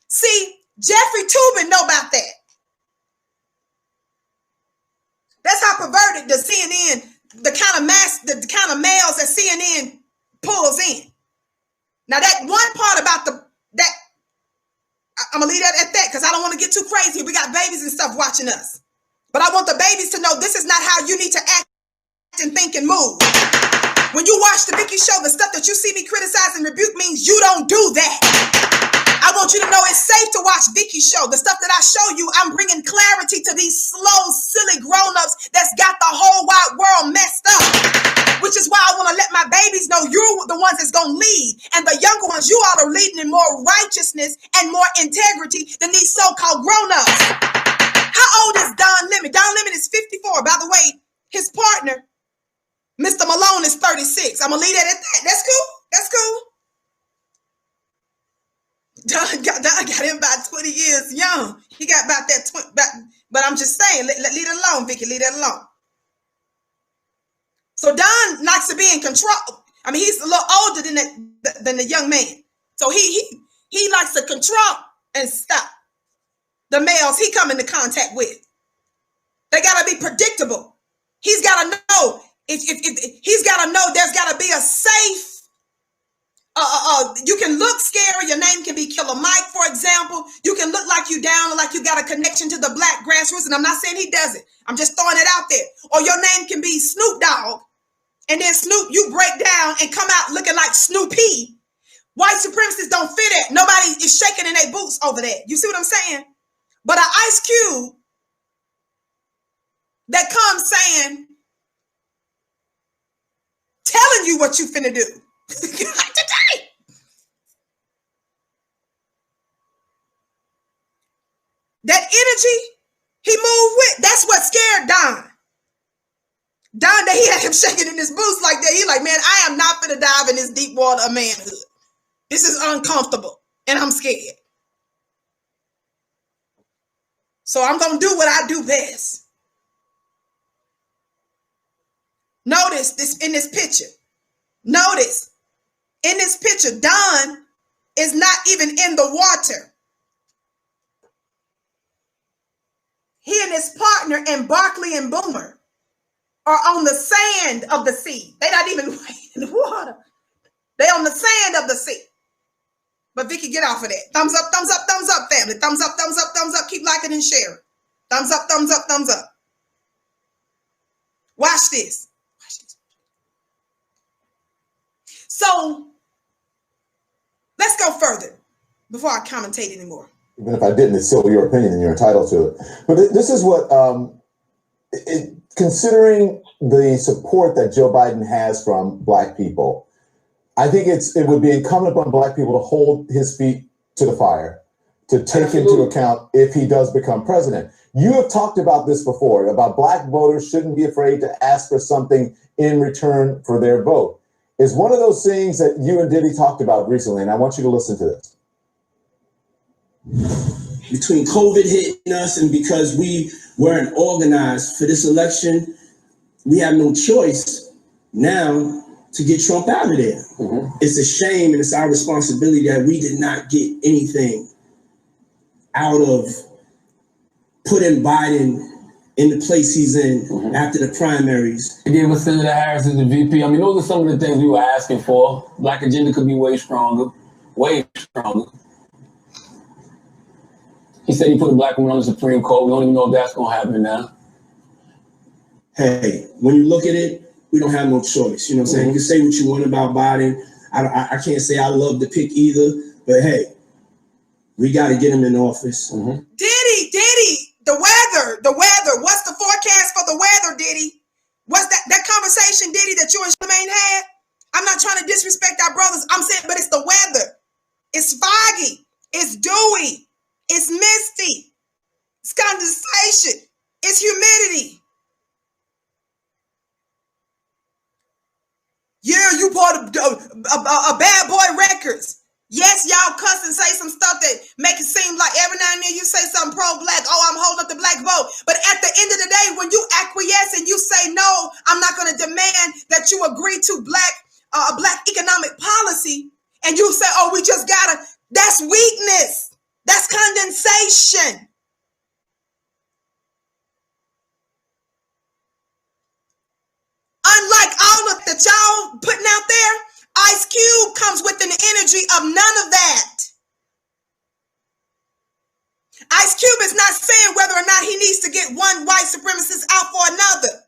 [SPEAKER 1] See, Jeffrey Toobin know about that. That's how perverted the CNN, the kind of males that CNN pulls in. Now that one part about I'm gonna leave that at that because I don't want to get too crazy. We got babies and stuff watching us. But I want the babies to know this is not how you need to act Show, the stuff that you see me criticize and rebuke means you don't do that. I want you to know it's safe to watch Vicki Show. The stuff that I show you, I'm bringing clarity to these slow, silly grown-ups that's got the whole wide world messed up. Which is why I want to let my babies know you're the ones that's going to lead. And the younger ones, you all are leading in more righteousness and more integrity than these so-called grown-ups. How old is Don Lemon? Don Lemon is 54. By the way, his partner, Mr. Malone, is 36. I'm going to leave that at that. That's cool. That's cool. Don got him about 20 years young. He got about that, but I'm just saying, leave it alone, Vicki, leave that alone. So Don likes to be in control. I mean, he's a little older than the young man. So he likes to control and stop the males he come into contact with. They got to be predictable. He's got to know, if he's got to know there's got to be a safe, you can look scary. Your name can be Killer Mike, for example. You can look like you down or like you got a connection to the black grassroots. And I'm not saying he doesn't. I'm just throwing it out there. Or your name can be Snoop Dogg. And then Snoop, you break down and come out looking like Snoopy. White supremacists don't fit it. Nobody is shaking in their boots over that. You see what I'm saying? But an Ice Cube that comes saying, telling you what you finna do. Today. That energy he moved with, that's what scared Don. Don, that he had him shaking in his boots like that. He like, man, I am not finna dive in this deep water of manhood. This is uncomfortable and I'm scared. So I'm gonna do what I do best. Notice this in this picture. Notice in this picture, Don is not even in the water. He and his partner and Barkley and Boomer are on the sand of the sea. They're not even in the water. They're on the sand of the sea. But Vicki, get off of that. Thumbs up, family. Thumbs up, thumbs up, thumbs up. Keep liking and sharing. Thumbs up, thumbs up, thumbs up. Watch this. Watch this. So let's go further before I commentate anymore.
[SPEAKER 2] Even if I didn't, it's still your opinion and you're entitled to it. But this is what, considering the support that Joe Biden has from Black people, I think it would be incumbent upon Black people to hold his feet to the fire, to take into account if he does become president. You have talked about this before, about Black voters shouldn't be afraid to ask for something in return for their vote. It's one of those things that you and Diddy talked about recently, and I want you to listen to this.
[SPEAKER 4] Between COVID hitting us and because we weren't organized for this election, we have no choice now to get Trump out of there. Mm-hmm. It's a shame and it's our responsibility that we did not get anything out of putting Biden in the place he's in after the primaries.
[SPEAKER 3] Again, with Senator Harris as the VP, I mean, those are some of the things we were asking for. Black agenda could be way stronger, way stronger. He said he put a Black woman on the Supreme Court. We don't even know if that's going to happen now.
[SPEAKER 4] Hey, when you look at it, we don't have no choice. You know what I'm saying? You can say what you want about Biden. I can't say I love the pick either, but hey, we got to get him in office.
[SPEAKER 1] Diddy, the weather. What's the forecast for the weather, Diddy? What's that conversation, Diddy, that you and Charlamagne had? I'm not trying to disrespect our brothers. I'm saying, but it's the weather. It's foggy. It's dewy. It's misty. It's condensation. It's humidity. Yeah, you bought a Bad Boy Records. Yes, y'all cuss and say some stuff that make it seem like every now and then you say something pro-Black. Oh, I'm holding up the Black vote. But at the end of the day, when you acquiesce and you say, no, I'm not going to demand that you agree to Black economic policy, and you say, oh, we just got to, that's weakness. That's condensation. Unlike all of that y'all putting out there, Ice Cube comes with an energy of none of that. Ice Cube is not saying whether or not he needs to get one white supremacist out for another.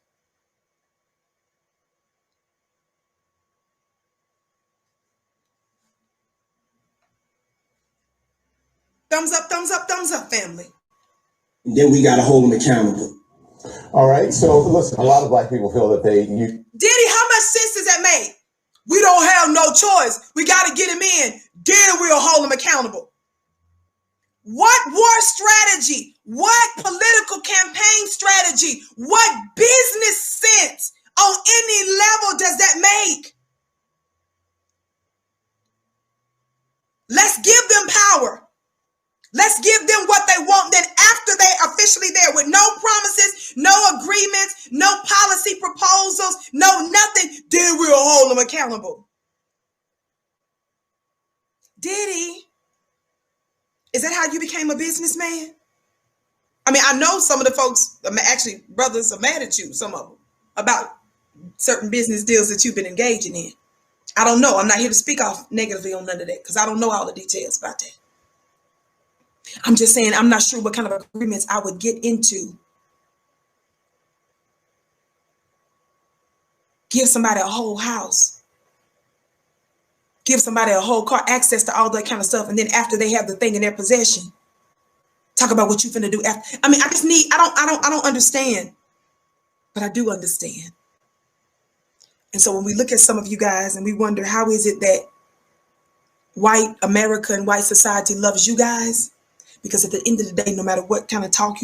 [SPEAKER 1] Thumbs up, family.
[SPEAKER 4] And then we got to hold them accountable.
[SPEAKER 2] All right. So listen, a lot of black people feel that
[SPEAKER 1] Diddy, how much sense does that make? We don't have no choice. We got to get him in. Then we'll hold him accountable. What war strategy? What political campaign strategy? What business sense on any level does that make? Let's give them power. Let's give them what they want. Then after they're officially there with no promises, no agreements, no policy proposals, no nothing, then we'll hold them accountable. Diddy, is that how you became a businessman? I mean, I know some of the folks, actually brothers, are mad at you, some of them, about certain business deals that you've been engaging in. I don't know. I'm not here to speak off negatively on none of that because I don't know all the details about that. I'm just saying I'm not sure what kind of agreements I would get into. Give somebody a whole house. Give somebody a whole car, access to all that kind of stuff. And then after they have the thing in their possession, talk about what you finna do after. I mean, I don't understand, but I do understand. And so when we look at some of you guys and we wonder, how is it that white America and white society loves you guys? Because at the end of the day, no matter what kind of talk,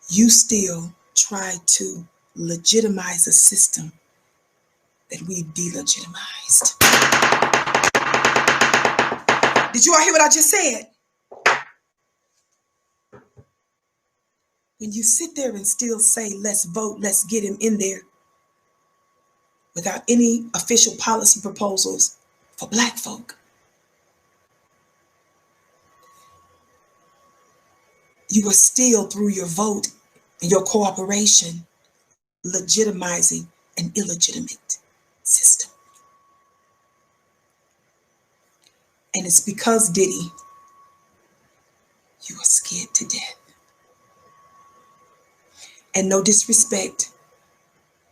[SPEAKER 1] you still try to legitimize a system that we delegitimized. Did you all hear what I just said? When you sit there and still say, let's vote, let's get him in there, without any official policy proposals for black folk, you are still, through your vote and your cooperation, legitimizing an illegitimate system. And it's because, Diddy, you are scared to death. And no disrespect,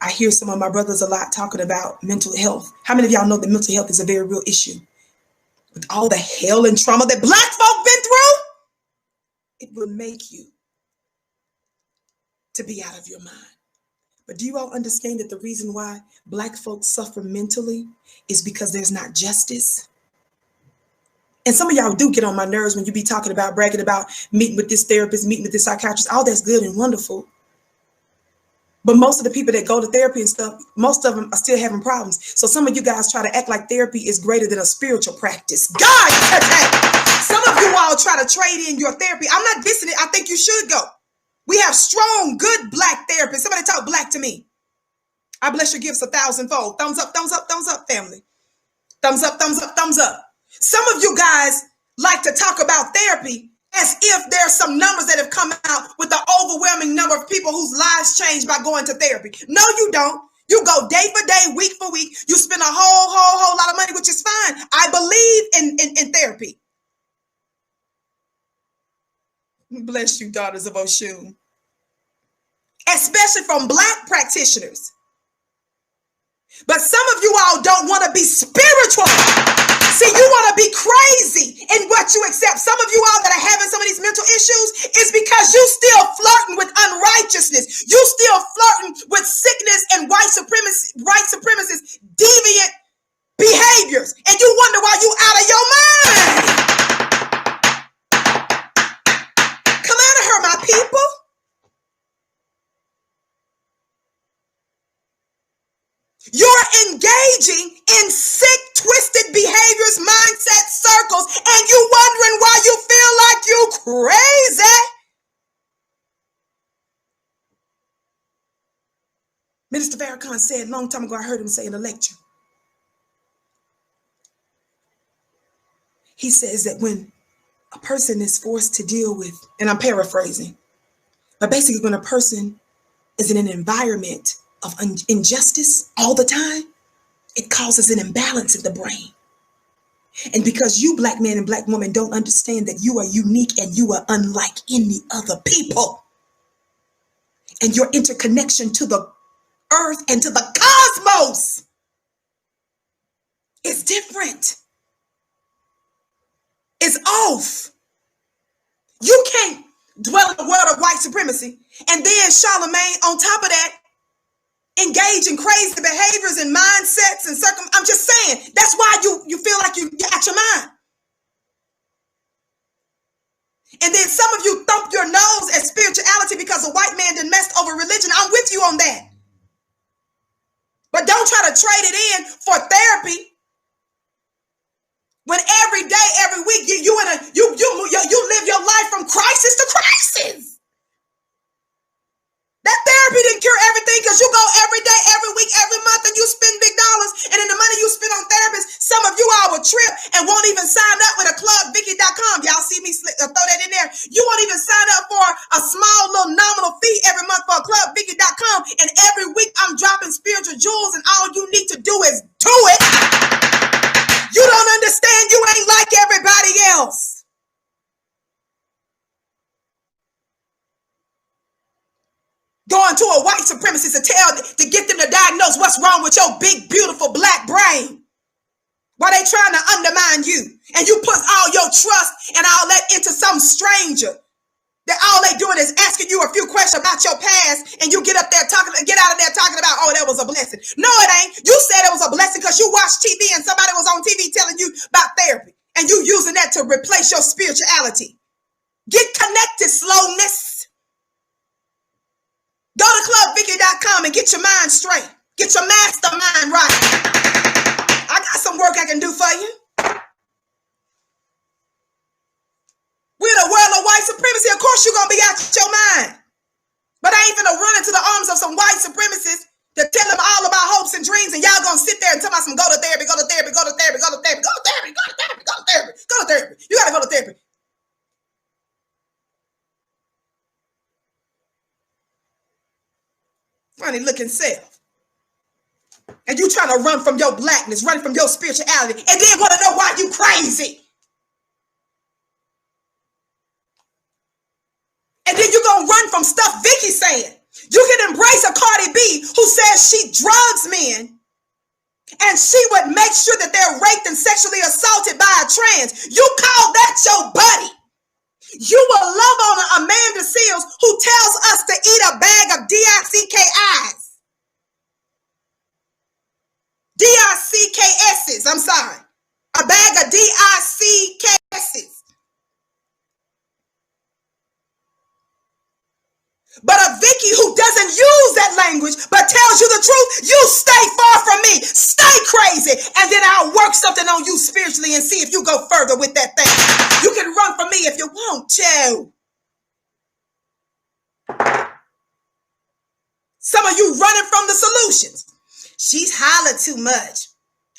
[SPEAKER 1] I hear some of my brothers a lot talking about mental health. How many of y'all know that mental health is a very real issue? With all the hell and trauma that black folk been through, it will make you to be out of your mind. But do you all understand that the reason why black folks suffer mentally is because there's not justice? And some of y'all do get on my nerves when you be talking about, bragging about meeting with this therapist, meeting with this psychiatrist. All that's good and wonderful. But most of the people that go to therapy and stuff, most of them are still having problems. So some of you guys try to act like therapy is greater than a spiritual practice. God, some of you all try to trade in your therapy. I'm not dissing it. I think you should go. We have strong, good black therapists. Somebody talk black to me. I bless your gifts 1,000-fold. Thumbs up, family. Thumbs up, thumbs up, thumbs up. Some of you guys like to talk about therapy as if there's some numbers that have come out with the overwhelming number of people whose lives changed by going to therapy. No, you don't. You go day for day, week for week. You spend a whole lot of money, which is fine. I believe in therapy. Bless you, daughters of Oshun. Especially from black practitioners. But some of you all don't want to be spiritual. See, you want to be crazy in what you accept. Some of you all that are having some of these mental issues is because you still flirting with unrighteousness. You still flirting with sickness and white supremacists, deviant behaviors. And you wonder why you out of your mind. Come out of her, my people. You're engaging in sick, twisted behaviors, mindset circles, and you wondering why you feel like you crazy. Minister Farrakhan said a long time ago, I heard him say in a lecture. He says that when a person is forced to deal with, and I'm paraphrasing, but basically when a person is in an environment of injustice all the time, it causes an imbalance in the brain. And because you black man and black woman don't understand that you are unique and you are unlike any other people, and your interconnection to the earth and to the cosmos is different. is off. You can't dwell in the world of white supremacy and then Charlamagne on top of that engage in crazy behaviors and mindsets and I'm just saying, that's why you feel like you're out your mind. And then some of you thump your nose at spirituality because a white man done messed over religion. I'm with you on that. But don't try to trade it in for therapy when every day, every week, you live your life from crisis to crisis. That therapy didn't cure everything because you go every day, every week, every month, and you spend big dollars. And then the money you spend on therapists, some of you all will trip and won't even sign up with a club, Vicki.com. Y'all see me throw that in there. You won't even sign up for a small little nominal fee every month for a club, Vicki.com. And every week I'm dropping spiritual jewels, and all you need to do is do it. You don't understand. You ain't like everybody else. Going to a white supremacist to get them to diagnose what's wrong with your big, beautiful black brain. While they trying to undermine you. And you put all your trust and all that into some stranger. That all they doing is asking you a few questions about your past. And you get out of there talking about, oh, that was a blessing. No, it ain't. You said it was a blessing because you watched TV and somebody was on TV telling you about therapy. And you using that to replace your spirituality. Get connected, slowness. Go to clubvicki.com and get your mind straight. Get your mastermind right. I got some work I can do for you. We're in a world of white supremacy. Of course you're going to be out your mind. But I ain't finna run into the arms of some white supremacists to tell them all about hopes and dreams, and y'all gonna sit there and tell me some go to therapy, go to therapy, go to therapy, go to therapy, go to therapy, go to therapy, go to therapy, go to therapy. You gotta go to therapy. Funny looking self. And you trying to run from your blackness, run from your spirituality, and then want to know why you crazy. And then you gonna run from stuff Vicki saying. You can embrace a Cardi B who says she drugs men and she would make sure that they're raped and sexually assaulted by a trans. You call that your buddy. You will love on Amanda Seals who tells us to eat a bag of DICKIs. DICKSs, I'm sorry. A bag of DICKSs. But a Vicki who doesn't use that language but tells you the truth, you stay far from me. Stay crazy. And then I'll work something on you spiritually and see if you go further with that thing. You can run from me if you want to. Some of you running from the solutions. She's hollering too much.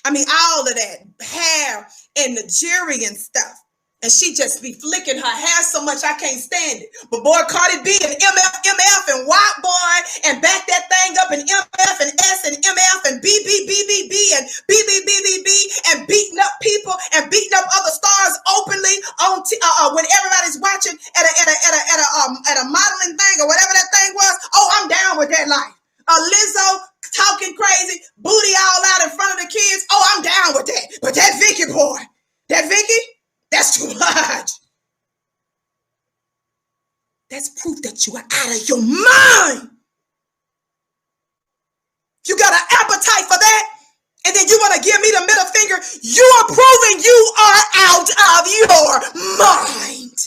[SPEAKER 1] I mean, all of that hair and Nigerian stuff. And she just be flicking her hair so much I can't stand it. But boy, Cardi B and MF and White Boy and back that thing up and MF and S and MF and BBBBB and BBBBB and beating up people and beating up other stars openly on when everybody's watching at a modeling thing or whatever that thing was. Oh, I'm down with that life. Lizzo talking crazy, booty all out in front of the kids. Oh, I'm down with that. But that Vicki boy, that Vicki. That's too much. That's proof that you are out of your mind. You got an appetite for that, and then you want to give me the middle finger. You are proving you are out of your mind.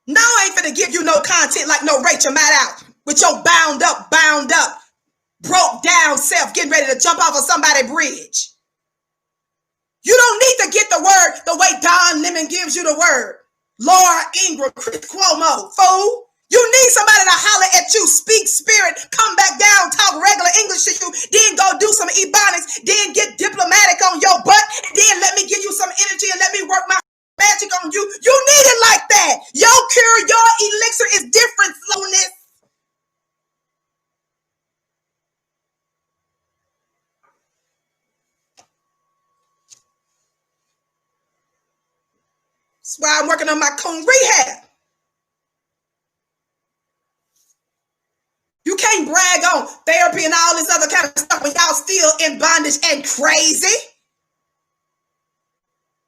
[SPEAKER 1] Now I ain't finna give you no content like no Rachel Maddow with your bound up, broke down self getting ready to jump off of somebody's bridge. You don't need to get the word the way Don Lemon gives you the word. Laura Ingram, Chris Cuomo, fool. You need somebody to holler at you, speak spirit, come back down, talk regular English to you, then go do some ebonics, then get diplomatic on your butt, and then let me give you some energy and let me work my magic on you. You need it like that. Your cure, your elixir is different, slowness. That's why I'm working on my coon rehab. You can't brag on therapy and all this other kind of stuff when y'all still in childish and crazy.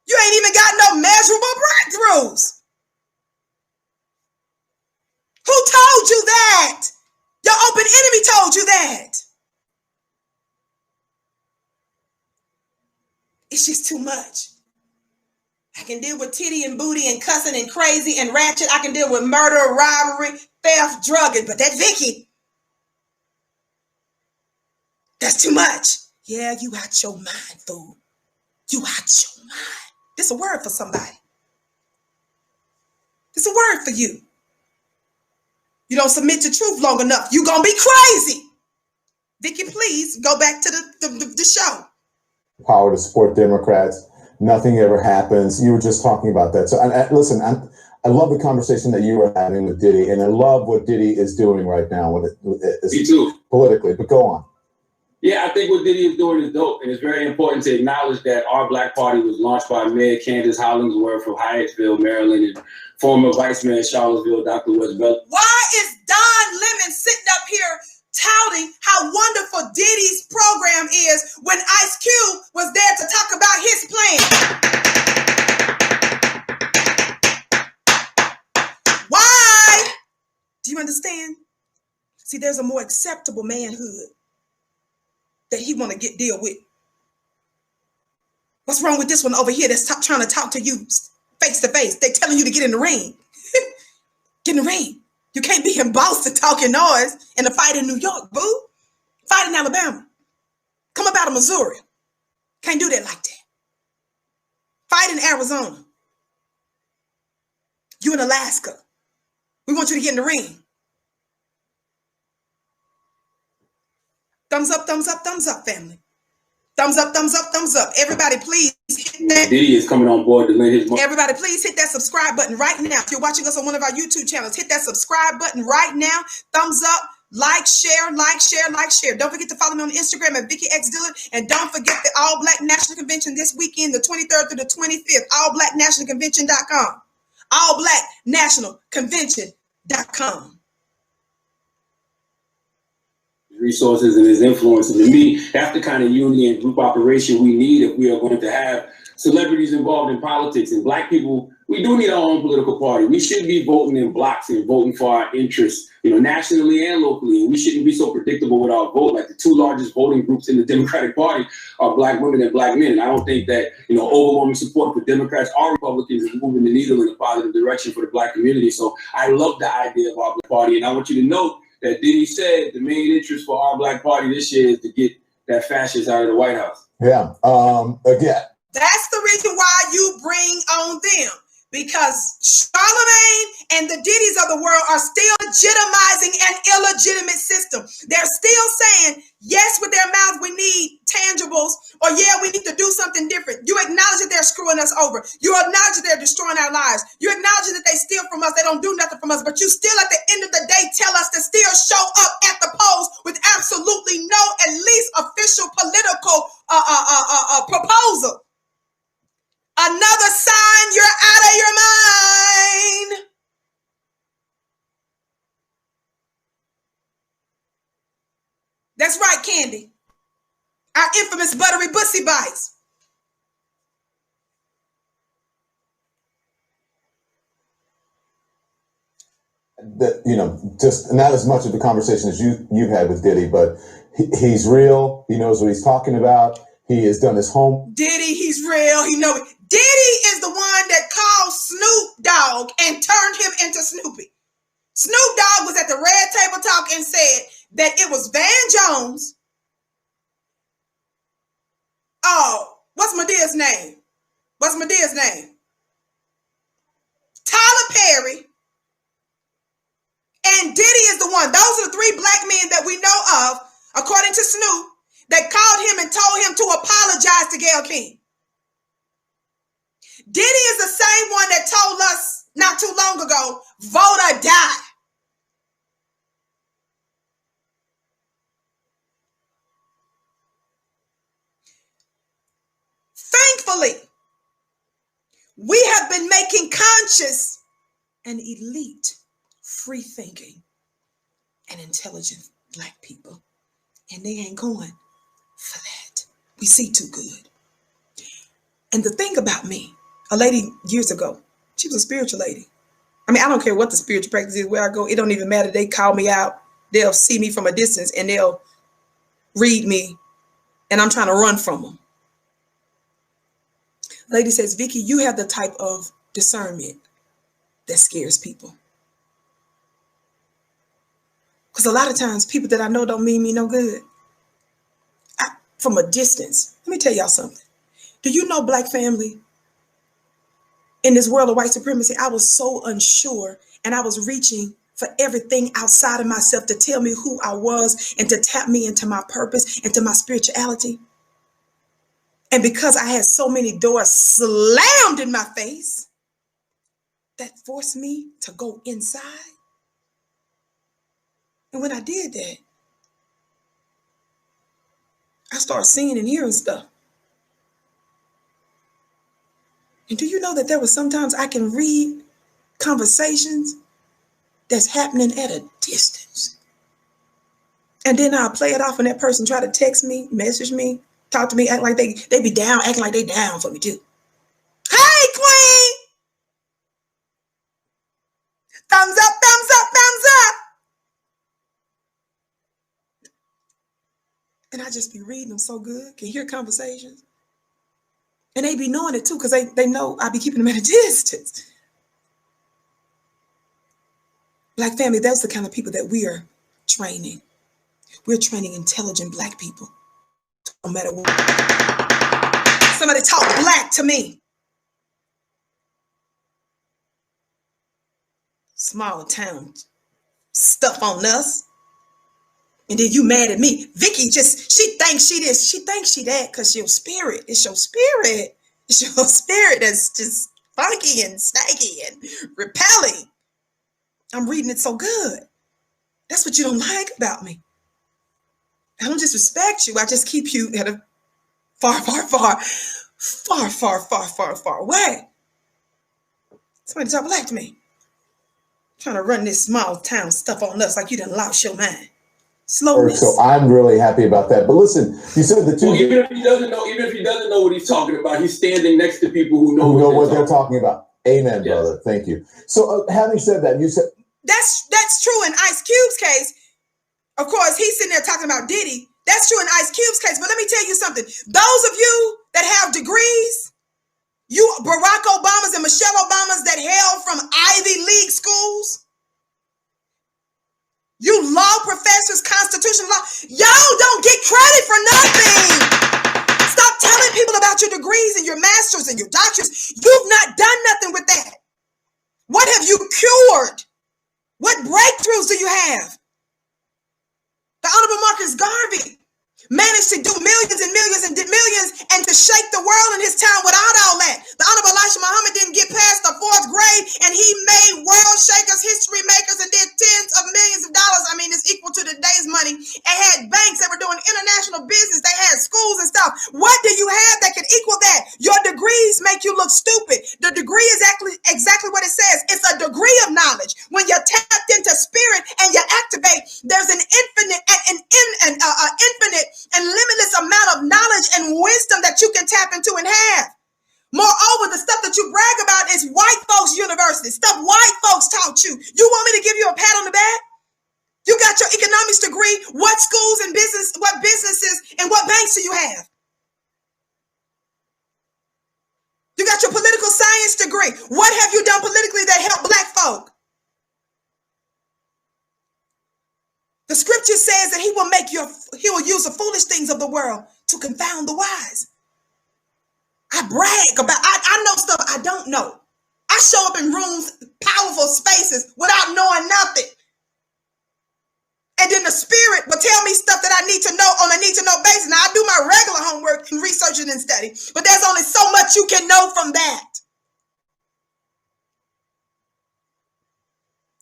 [SPEAKER 1] You ain't even got no measurable breakthroughs. Who told you that? Your open enemy told you that. It's just too much. I can deal with titty and booty and cussing and crazy and ratchet. I can deal with murder, robbery, theft, drugging. But that Vicki, that's too much. Yeah, you out your mind, fool. You out your mind. This is a word for somebody. This is a word for you. You don't submit to truth long enough, you're going to be crazy. Vicki, please go back to the show.
[SPEAKER 2] Power to support Democrats. Nothing ever happens. You were just talking about that. So, listen, I love the conversation that you were having with Diddy, and I love what Diddy is doing right now
[SPEAKER 3] Me too.
[SPEAKER 2] Politically. But go on.
[SPEAKER 3] Yeah, I think what Diddy is doing is dope, and it's very important to acknowledge that our Black Party was launched by Mayor Candace Hollingsworth from Hyattsville, Maryland, and former Vice Mayor Charlottesville, Dr. Boyce Watkins.
[SPEAKER 1] Why is Don Lemon sitting up here touting how wonderful Diddy's program is when Ice Cube was there to talk about his plan? Why? Do you understand? See, there's a more acceptable manhood that he want to deal with. What's wrong with this one over here that's trying to talk to you face to face? They're telling you to get in the ring. Get in the ring. You can't be in Boston talking noise in a fight in New York, boo. Fight in Alabama. Come up out of Missouri. Can't do that like that. Fight in Arizona. You in Alaska. We want you to get in the ring. Thumbs up, family. Thumbs up, thumbs up, thumbs up. Everybody, please hit that.
[SPEAKER 3] Diddy is coming on board to lend his money.
[SPEAKER 1] Everybody, please hit that subscribe button right now. If you're watching us on one of our YouTube channels, hit that subscribe button right now. Thumbs up, like, share, like, share, like, share. Don't forget to follow me on Instagram at Vicki X Dillard. And don't forget the All Black National Convention this weekend, the 23rd through the 25th. AllBlackNationalConvention.com. AllBlackNationalConvention.com.
[SPEAKER 3] Resources and his influence. And to me, that's the kind of unity and group operation we need if we are going to have celebrities involved in politics. And Black people, we do need our own political party. We should be voting in blocks and voting for our interests, nationally and locally. And we shouldn't be so predictable with our vote. Like the two largest voting groups in the Democratic Party are Black women and Black men. And I don't think that, overwhelming support for Democrats or Republicans is moving the needle in a positive direction for the Black community. So I love the idea of our Black Party. And I want you to note that Diddy said the main interest for our Black Party this year is to get that fascist out of the White House.
[SPEAKER 2] Yeah. Again.
[SPEAKER 1] That's the reason why you bring on them. Because Charlamagne and the Diddy's of the world are still legitimizing an illegitimate system. They're still saying, yes, with their mouth, we need tangibles, or yeah, we need to do something different. You acknowledge that they're screwing us over. You acknowledge that they're destroying our lives. You acknowledge that they steal from us. They don't do nothing from us, but you still at the end of the day tell us to still show up at the polls with absolutely no, at least official political proposal. Another sign you're out of your mind. That's right, Candy. Our infamous buttery bussy bites.
[SPEAKER 2] Just not as much of the conversation as you've had with Diddy, but he's real. He knows what he's talking about. He has done his home.
[SPEAKER 1] Diddy, he's real. He knows. Diddy is the one that called Snoop Dogg and turned him into Snoopy. Snoop Dogg was at the Red Table Talk and said that it was Van Jones. Oh, what's Medea's name? Tyler Perry. And Diddy is the one. Those are the three Black men that we know of, according to Snoop, that called him and told him to apologize to Gayle King. Diddy is the same one that told us not too long ago, vote or die. Thankfully, we have been making conscious and elite, free-thinking, and intelligent Black people. And they ain't going for that. We see too good. And the thing about me, a lady years ago, she was a spiritual lady. I mean, I don't care what the spiritual practice is, where I go, it don't even matter. They call me out. They'll see me from a distance and they'll read me, and I'm trying to run from them. Lady says, Vicki, you have the type of discernment that scares people. Because a lot of times people that I know don't mean me no good. From a distance, let me tell y'all something. Do you know, Black family, in this world of white supremacy, I was so unsure, and I was reaching for everything outside of myself to tell me who I was and to tap me into my purpose, into my spirituality. And because I had so many doors slammed in my face, that forced me to go inside. And when I did that, I started seeing and hearing stuff. And do you know that there was sometimes I can read conversations that's happening at a distance? And then I'll play it off and that person try to text me, message me, talk to me, act like they be down, acting like they down for me too. Hey, queen! Thumbs up, thumbs up, thumbs up! And I just be reading them so good, can hear conversations. And they be knowing it too, because they know I be keeping them at a distance. Black family, that's the kind of people that we are training. We're training intelligent Black people. No matter what. Somebody talk Black to me. Small town stuff on us. And then you mad at me. Vicki she thinks she this. She thinks she that because your spirit. It's your spirit. It's your spirit that's just funky and snaky and repelling. I'm reading it so good. That's what you don't like about me. I don't disrespect you. I just keep you at a far away. Somebody talk Black to me. Trying to run this small town stuff on us like you done lost your mind. Slowness.
[SPEAKER 2] So I'm really happy about that. But listen, you said the two.
[SPEAKER 3] Well, even if he doesn't know what he's talking about, he's standing next to people who know
[SPEAKER 2] what they're talking about. Amen, yes. Brother. Thank you. So having said that, you said
[SPEAKER 1] that's true in Ice Cube's case. Of course, he's sitting there talking about Diddy. That's true in Ice Cube's case. But let me tell you something. Those of you that have degrees, you Barack Obamas and Michelle Obamas that hail from Ivy League schools, you law professors, constitutional law, y'all don't get credit for nothing. Stop telling people about your degrees and your masters and your doctorates. You've not done nothing with that. What have you cured? What breakthroughs do you have? The Honorable Marcus Garvey managed to do millions and millions and millions and to shake the world in his time without all that. The Honorable Elijah Muhammad didn't get past the 4th grade and he made world shakers, history makers, and did tens of millions of dollars. I mean, it's equal to today's money, and had banks that were doing international business. They had schools and stuff. What do you have that can equal that? Your degrees make you look stupid. The degree is exactly what it says. It's a degree of knowledge. When you're tapped into spirit and you activate, there's an infinite and limitless amount of knowledge and wisdom that you can tap into and have. Moreover, the stuff that you brag about is white folks' university, stuff white folks taught you. You want me to give you a pat on the back? You got your economics degree. What schools and business, what businesses and what banks do you have? You got your political science degree. What have you done politically that helped Black folk? The scripture says that he will use the foolish things of the world to confound the wise. I brag about, I know stuff I don't know. I show up in rooms, powerful spaces without knowing nothing. And then the spirit will tell me stuff that I need to know on a need to know basis. Now I do my regular homework and researching and study, but there's only so much you can know from that.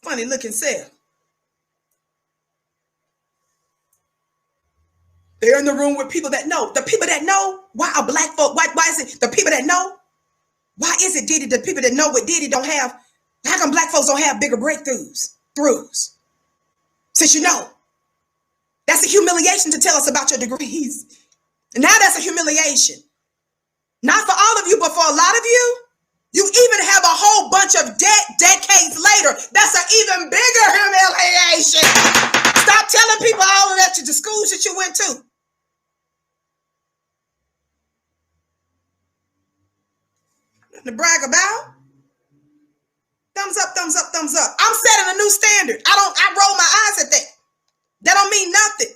[SPEAKER 1] Funny looking self. They're in the room with people that know. The people that know, why are Black folk, why is it the people that know? Why is it Diddy, the people that know what Diddy don't have? How come Black folks don't have bigger breakthroughs? Since you know. That's a humiliation to tell us about your degrees. And now that's a humiliation. Not for all of you, but for a lot of you. You even have a whole bunch of decades later. That's an even bigger humiliation. Stop telling people all of that to the schools that you went to. Nothing to brag about. Thumbs up, thumbs up, thumbs up. I'm setting a new standard. I roll my eyes at that. That don't mean nothing.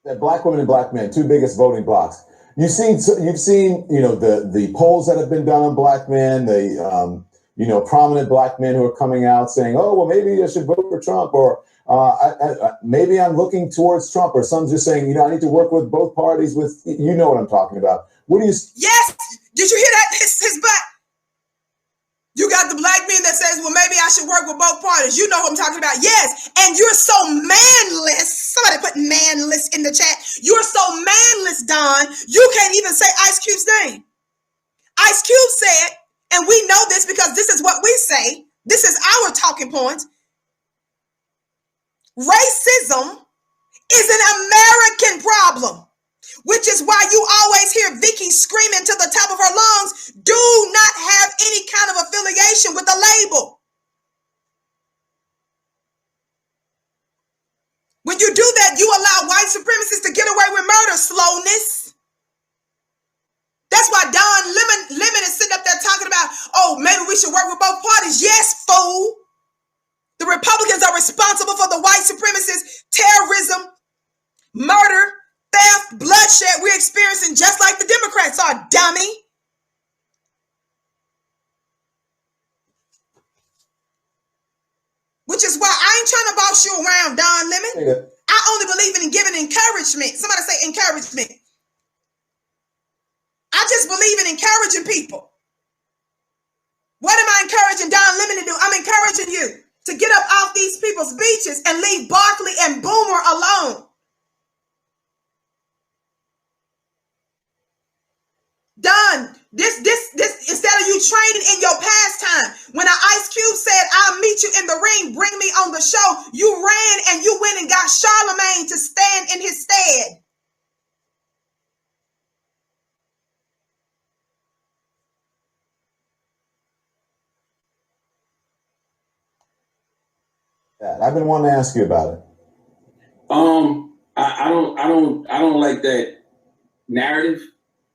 [SPEAKER 2] That black women and black men, two biggest voting blocks. You've seen, you know, the polls that have been done on black men, you know, prominent black men who are coming out saying, oh, well, maybe I should vote for Trump, or maybe I'm looking towards Trump, or some just saying, you know, I need to work with both parties with, you know what I'm talking about. What do you?
[SPEAKER 1] Yes. Did you hear that? His butt. You got the black man that says, well, maybe I should work with both parties. You know what I'm talking about. Yes. And you're so manless. Somebody put manless in the chat. You're so manless, Don. You can't even say Ice Cube's name. Ice Cube said, and we know this because this is what we say. This is our talking point. Racism is an American problem, which is why you always hear Vicki screaming to the top of her lungs, do not have any kind of affiliation with the label. When you do that, you allow white supremacists to get away with murder, slowness. That's why Don Lemon is sitting up there talking about, oh, maybe we should work with both parties. Yes, fool. The Republicans are responsible for the white supremacists, terrorism, murder, theft, bloodshed we're experiencing just like the Democrats are, dummy. Which is why I ain't trying to boss you around, Don Lemon.
[SPEAKER 2] Yeah.
[SPEAKER 1] I only believe in giving encouragement. Somebody say encouragement. I just believe in encouraging people. What am I encouraging Don Lemon to do? I'm encouraging you to get up off these people's beaches and leave Barkley and Boomer alone. Done. This instead of you training in your pastime. When Ice Cube said, I'll meet you in the ring, bring me on the show, you ran and you went and got Charlamagne to stand in his stead.
[SPEAKER 2] I've been wanting to ask you about it.
[SPEAKER 3] I don't like that narrative,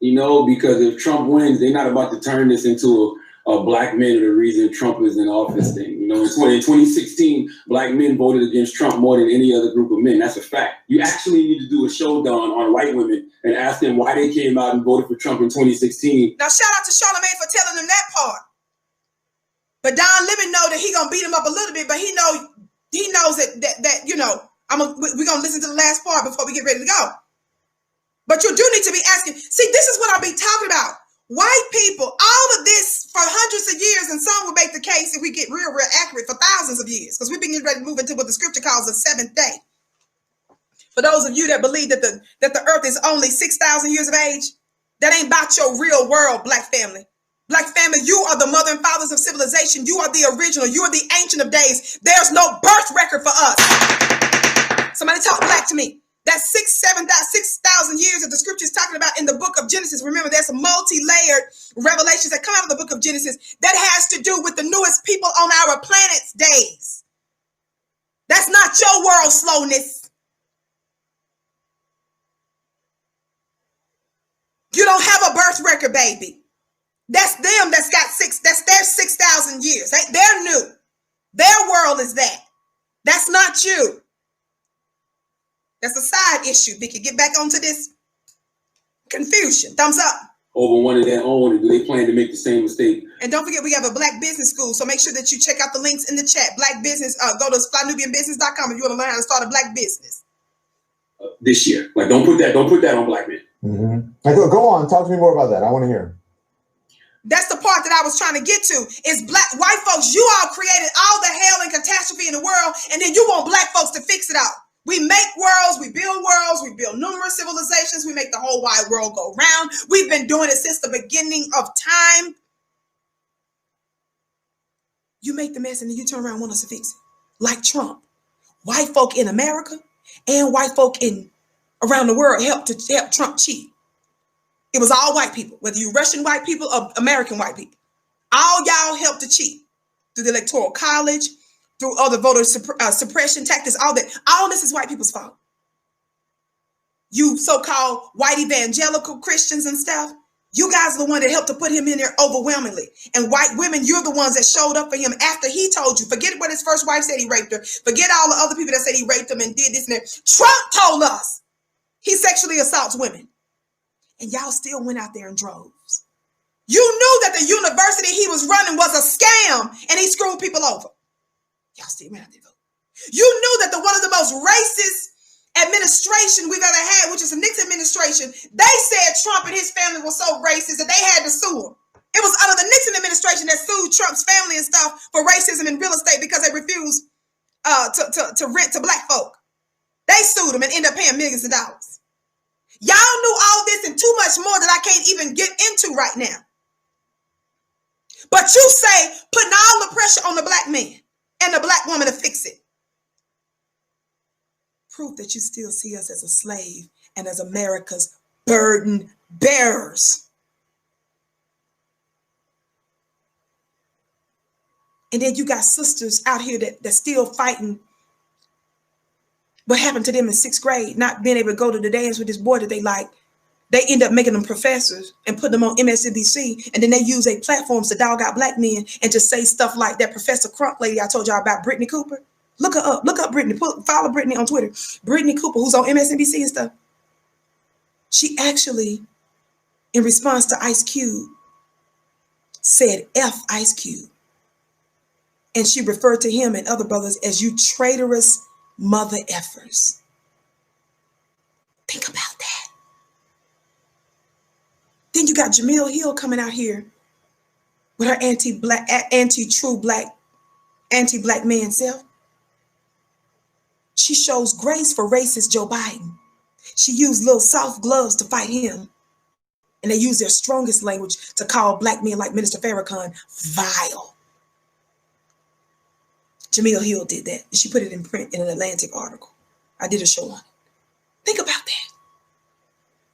[SPEAKER 3] you know, because if Trump wins, they're not about to turn this into a black men are the reason Trump is in office thing. You know, in 2016, black men voted against Trump more than any other group of men. That's a fact. You actually need to do a showdown on white women and ask them why they came out and voted for Trump in 2016.
[SPEAKER 1] Now, shout out to Charlamagne for telling them that part. But Don Lemon know that he gonna beat him up a little bit, but he knows that you know, we're gonna listen to the last part before we get ready to go. But you do need to be asking. See, this is what I'll be talking about. White people, all of this for hundreds of years, and some will make the case if we get real accurate for thousands of years, because we've been getting ready to move into what the scripture calls the seventh day. For those of you that believe that the earth is only 6,000 years of age, that ain't about your real world, black family. Black family, you are the mother and fathers of civilization. You are the original. You are the ancient of days. There's no birth record for us. Somebody talk black to me. That's 6,000 years that the scripture is talking about in the book of Genesis. Remember, there's some multi-layered revelations that come out of the book of Genesis that has to do with the newest people on our planet's days. That's not your world, slowness. You don't have a birth record, baby. That's them that's their 6,000 years. They're new. Their world is that. That's not you. That's a side issue, Vicki. Get back onto this confusion. Thumbs up.
[SPEAKER 3] Over one of their own, and do they plan to make the same mistake?
[SPEAKER 1] And don't forget, we have a Black Business School, so make sure that you check out the links in the chat. Black Business, go to flynubianbusiness.com if you want to learn how to start a black business.
[SPEAKER 3] This year. Like, don't put that on black men.
[SPEAKER 2] Mm-hmm. Go on, talk to me more about that. I want to hear.
[SPEAKER 1] That's the part that I was trying to get to. Is white folks, you all created all the hell and catastrophe in the world, and then you want black folks to fix it out. We make worlds, we build numerous civilizations, we make the whole wide world go round. We've been doing it since the beginning of time. You make the mess and then you turn around and want us to fix it. Like Trump. White folk in America and white folk around the world helped Trump cheat. It was all white people, whether you Russian white people or American white people. All y'all helped to cheat through the Electoral College, through other voter suppression tactics, all that. All this is white people's fault. You so-called white evangelical Christians and stuff, you guys are the one that helped to put him in there overwhelmingly. And white women, you're the ones that showed up for him after he told you. Forget what his first wife said he raped her. Forget all the other people that said he raped them and did this and that. Trump told us he sexually assaults women. And y'all still went out there in droves. You knew that the university he was running was a scam and he screwed people over. Y'all still went out there. You knew that one of the most racist administration we've ever had, which is the Nixon administration, they said Trump and his family were so racist that they had to sue him. It was under the Nixon administration that sued Trump's family and stuff for racism in real estate because they refused to rent to black folk. They sued him and ended up paying millions of dollars. Y'all knew all this and too much more that I can't even get into right now. But you say putting all the pressure on the black man and the black woman to fix it. Proof that you still see us as a slave and as America's burden bearers. And then you got sisters out here that's still fighting what happened to them in 6th grade, not being able to go to the dance with this boy that they like. They end up making them professors and putting them on MSNBC, and then they use their platforms to dog out black men and to say stuff like that Professor Crunk lady I told y'all about, Brittany Cooper. Look her up. Look up Brittany. Follow Brittany on Twitter. Brittany Cooper, who's on MSNBC and stuff. She actually, in response to Ice Cube, said F Ice Cube. And she referred to him and other brothers as you traitorous mother effers. Think about that. Then you got Jamil Hill coming out here with her anti-black man self. She shows grace for racist Joe Biden. She used little soft gloves to fight him. And they use their strongest language to call black men like Minister Farrakhan vile. Jamil Hill did that. And she put it in print in an Atlantic article. I did a show on it. Think about that.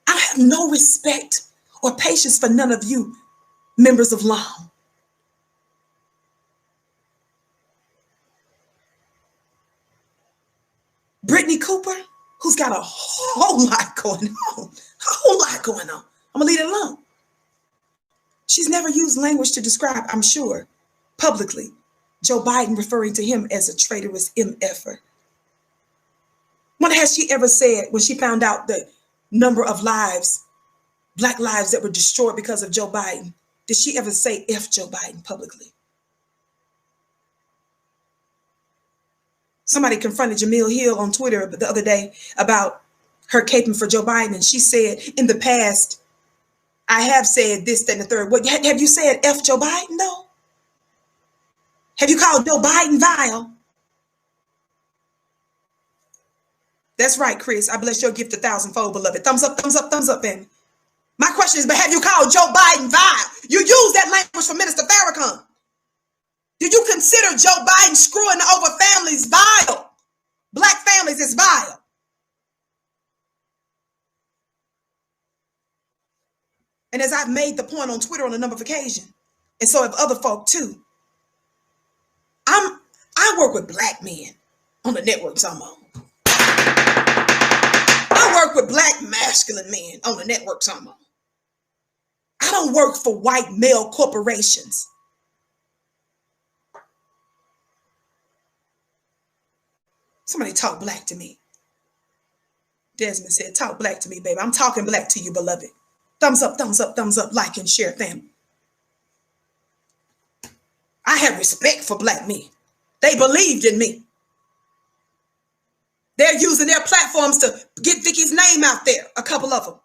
[SPEAKER 1] I have no respect or patience for none of you members of law. Brittany Cooper, who's got a whole lot going on. I'm gonna leave it alone. She's never used language to describe, I'm sure, publicly, Joe Biden referring to him as a traitorous MFer. When has she ever said, when she found out the number of lives, black lives that were destroyed because of Joe Biden, did she ever say F Joe Biden publicly? Somebody confronted Jamil Hill on Twitter the other day about her caping for Joe Biden. And she said, in the past, I have said this, that, and the third. What, have you said F Joe Biden, though? Have you called Joe Biden vile? That's right, Chris. I bless your gift 1,000-fold, beloved. Thumbs up, family. My question is, but have you called Joe Biden vile? You use that language for Minister Farrakhan. Did you consider Joe Biden screwing over families vile? Black families is vile. And as I've made the point on Twitter on a number of occasions, and so have other folk too, I work with black men on the networks I'm on. I work with black masculine men on the networks I'm on. I don't work for white male corporations. Somebody talk black to me. Desmond said, talk black to me, baby. I'm talking black to you, beloved. Thumbs up, like and share, family. I have respect for black men. They believed in me. They're using their platforms to get Vicki's name out there, a couple of them.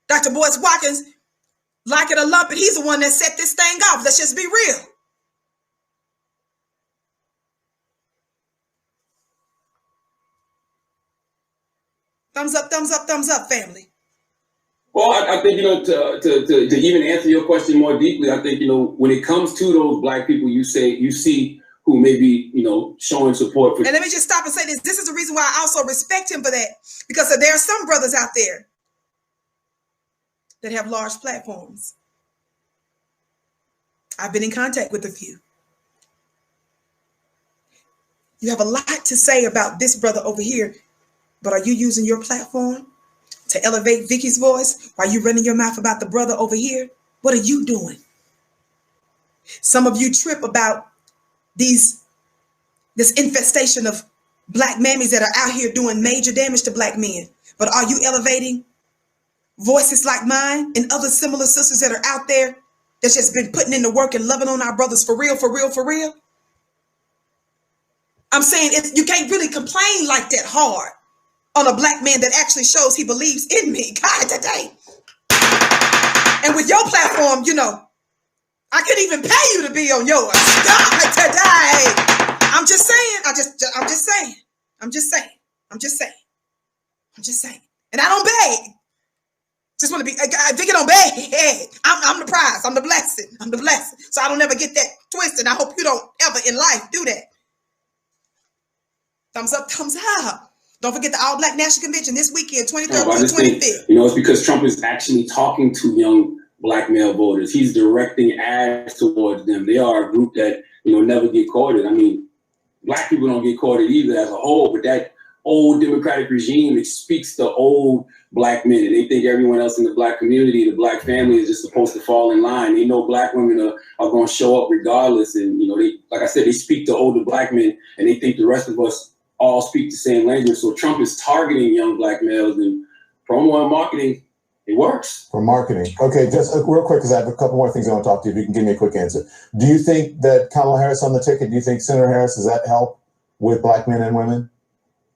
[SPEAKER 1] Dr. Boyce Watkins, like it or lump it, he's the one that set this thing off. Let's just be real. Thumbs up, family.
[SPEAKER 3] Well, I think, to even answer your question more deeply, I think, when it comes to those black people, you see who may be, you know, showing support for.
[SPEAKER 1] And let me just stop and say this. This is the reason why I also respect him for that. Because there are some brothers out there that have large platforms. I've been in contact with a few. You have a lot to say about this brother over here, but are you using your platform to elevate Vicki's voice while you're running your mouth about the brother over here? What are you doing? Some of you trip about this infestation of black mammies that are out here doing major damage to black men. But are you elevating voices like mine and other similar sisters that are out there that's just been putting in the work and loving on our brothers for real, for real, for real? I'm saying you can't really complain like that hard on a black man that actually shows he believes in me. God, today. And with your platform, you know, I could even pay you to be on yours. God, today. I'm just saying. I'm just saying. And I don't beg. Just want to be, Vicki don't beg. Hey, I'm the prize. I'm the blessing. So I don't ever get that twisted. I hope you don't ever in life do that. Thumbs up, thumbs up. Don't forget the All Black National Convention this weekend, 23rd through 25th.
[SPEAKER 3] You know, it's because Trump is actually talking to young black male voters. He's directing ads towards them. They are a group that, you know, never get courted. I mean, black people don't get courted either as a whole, but that old Democratic regime, it speaks to old black men, and they think everyone else in the black community, the black family, is just supposed to fall in line. They know black women are going to show up regardless. And, you know, they, like I said, they speak to older black men, and they think the rest of us all speak the same language. So Trump is targeting young black males, and promo and marketing, it works.
[SPEAKER 2] For marketing. Okay, just real quick, because I have a couple more things I want to talk to you. If you can give me a quick answer. Do you think that Kamala Harris on the ticket, do you think Senator Harris, does that help with black men and women?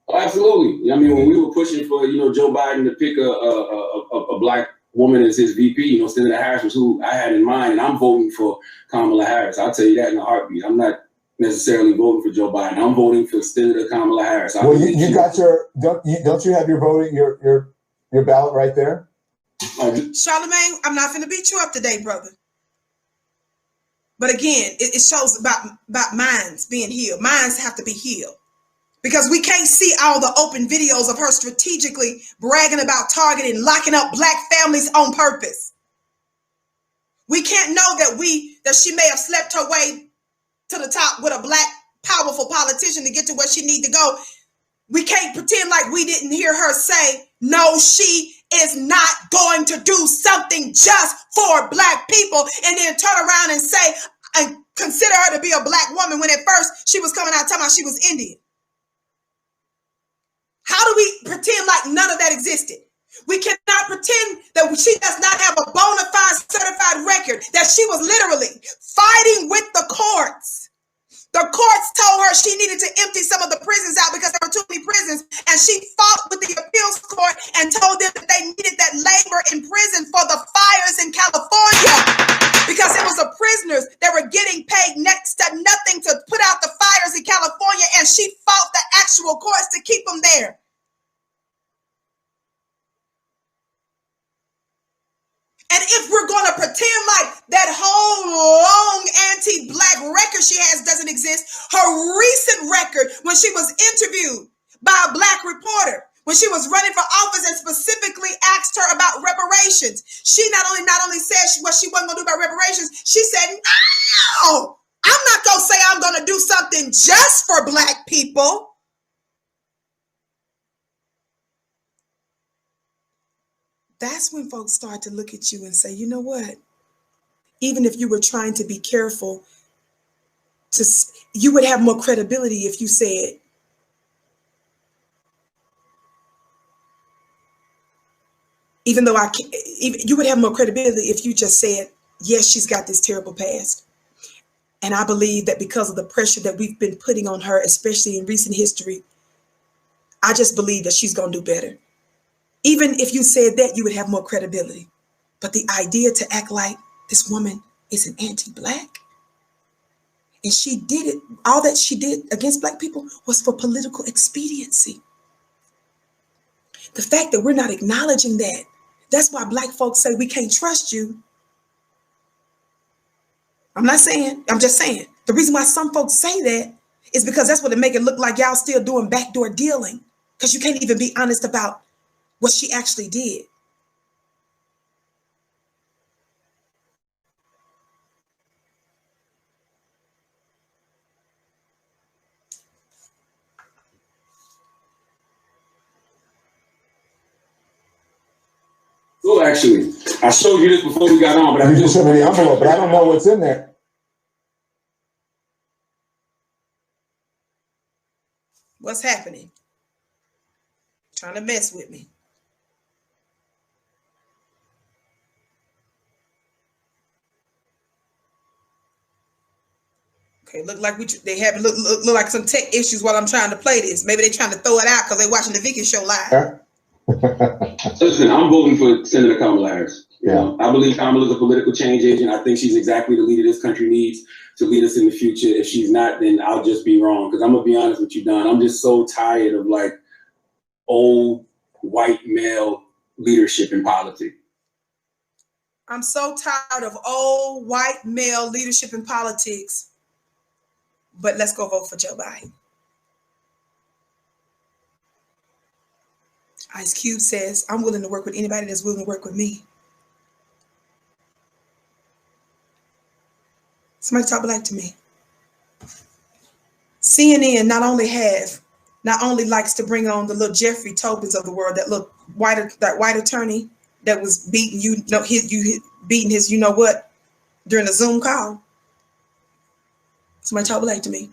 [SPEAKER 3] Oh, absolutely. I mean, when we were pushing for, you know, Joe Biden to pick a black woman as his VP, you know, Senator Harris was who I had in mind, and I'm voting for Kamala Harris. I'll tell you that in a heartbeat. I'm not necessarily voting for Joe Biden. I'm voting for Senator Kamala Harris.
[SPEAKER 2] Well, you got your, don't you have your voting, your ballot right there?
[SPEAKER 1] Charlamagne, I'm not going to beat you up today, brother. But again, it shows about minds being healed. Minds have to be healed. Because we can't see all the open videos of her strategically bragging about targeting, locking up black families on purpose. We can't know that she may have slept her way to the top with a black powerful politician to get to where she need to go. We can't pretend like we didn't hear her say, no, she is not going to do something just for black people, and then turn around and say, and consider her to be a black woman when at first she was coming out talking about she was Indian. How do we pretend like none of that existed? We cannot pretend that she does not have a bona fide certified record, that she was literally fighting with the courts. The courts told her she needed to empty some of the prisons out because there were too many prisons, and she fought with the appeals court and told them that they needed that labor in prison for the fires in California because it was the prisoners that were getting paid next to nothing to put out the fires in California, and she fought the actual courts to keep them there. And if we're going to pretend like that whole long anti-black record she has doesn't exist, her recent record when she was interviewed by a black reporter, when she was running for office and specifically asked her about reparations, she not only said what she wasn't going to do about reparations, she said, no, I'm not going to say I'm going to do something just for black people. That's when folks start to look at you and say, you know what? Even if you were trying to be careful, you would have more credibility if you said, even though you would have more credibility if you just said, yes, she's got this terrible past. And I believe that because of the pressure that we've been putting on her, especially in recent history, I just believe that she's going to do better. Even if you said that, you would have more credibility. But the idea to act like this woman is an anti-black, and she did it, all that she did against black people was for political expediency. The fact that we're not acknowledging that, that's why black folks say we can't trust you. I'm not saying, I'm just saying, The reason why some folks say that is because that's what it make it look like y'all still doing backdoor dealing, because you can't even be honest about what she actually did.
[SPEAKER 3] Well, actually, I showed you this before we got on, but
[SPEAKER 2] you just showed me the envelope, but I don't know what's in there.
[SPEAKER 1] What's happening? Trying to mess with me. Okay, look like they have look like some tech issues while I'm trying to play this. Maybe they're trying to throw it out because they're watching the Vicki show live.
[SPEAKER 3] Listen, I'm voting for Senator Kamala Harris. You
[SPEAKER 2] Yeah.
[SPEAKER 3] know, I believe Kamala's a political change agent. I think she's exactly the leader this country needs to lead us in the future. If she's not, then I'll just be wrong. Because I'm gonna be honest with you, Don. I'm just so tired of like old white male leadership in politics.
[SPEAKER 1] I'm so tired of old white male leadership in politics. But let's go vote for Joe Biden. Ice Cube says, I'm willing to work with anybody that's willing to work with me. Somebody talk black to me. CNN not only likes to bring on the little Jeffrey Tobins of the world, that white attorney that was beating beating his you know what during a Zoom call. Somebody talk black to me.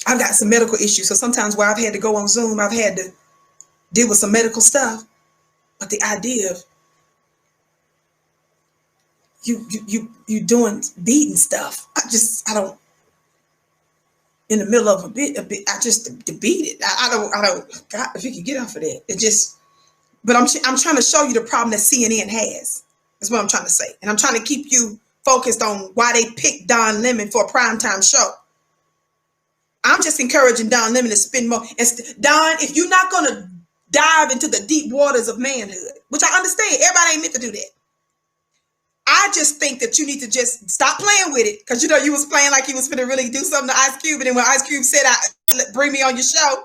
[SPEAKER 1] I've got some medical issues, so sometimes where I've had to go on Zoom, I've had to deal with some medical stuff. But the idea of you doing beating stuff, I don't. In the middle of a bit, I just beat it. I don't. God, if you could get off of that, it just. But I'm trying to show you the problem that CNN has. That's what I'm trying to say, and I'm trying to keep you focused on why they picked Don Lemon for a primetime show. I'm just encouraging Don Lemon to spend more. Don, if you're not going to dive into the deep waters of manhood, which I understand, everybody ain't meant to do that. I just think that you need to just stop playing with it, because you know you was playing like you was going to really do something to Ice Cube, and then when Ice Cube said, "Bring me on your show,"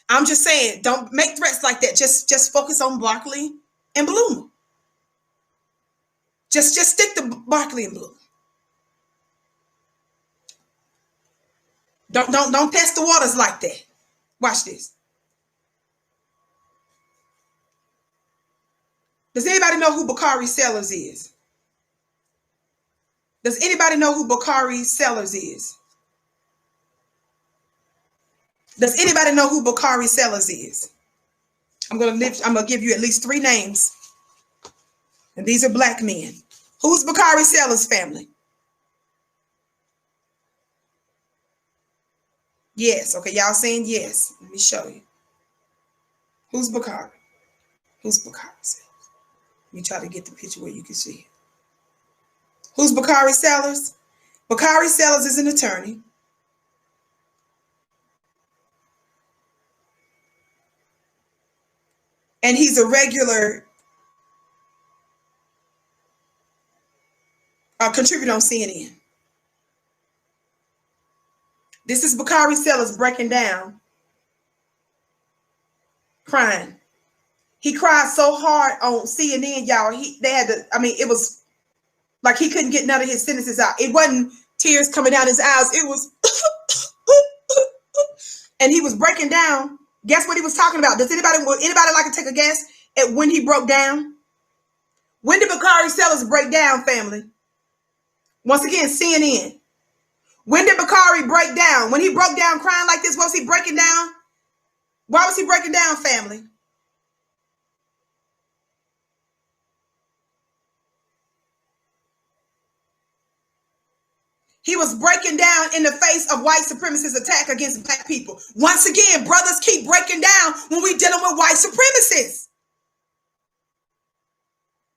[SPEAKER 1] I'm just saying, don't make threats like that. Just focus on Barkley and Bloom. Just stick to Barkley and Bloom. Don't test the waters like that. Watch this. Does anybody know who Bakari Sellers is? Does anybody know who Bakari Sellers is? Does anybody know who Bakari Sellers is? I'm gonna give you at least 3 names. And these are black men. Who's Bakari Sellers' family? Yes. Okay, y'all saying yes. Let me show you. Who's Bakari? Who's Bakari Sellers? Let me try to get the picture where you can see it. Who's Bakari Sellers? Bakari Sellers is an attorney. And he's a regular contributor on CNN. This is Bakari Sellers breaking down, crying. He cried so hard on CNN, y'all. It was like he couldn't get none of his sentences out. It wasn't tears coming down his eyes. It was, and he was breaking down. Guess what he was talking about? Would anybody like to take a guess at when he broke down? When did Bakari Sellers break down, family? Once again, CNN. When did Bakari break down? When he broke down crying like this, what was he breaking down? Why was he breaking down, family? He was breaking down in the face of white supremacist attack against black people. Once again, brothers keep breaking down when we're dealing with white supremacists.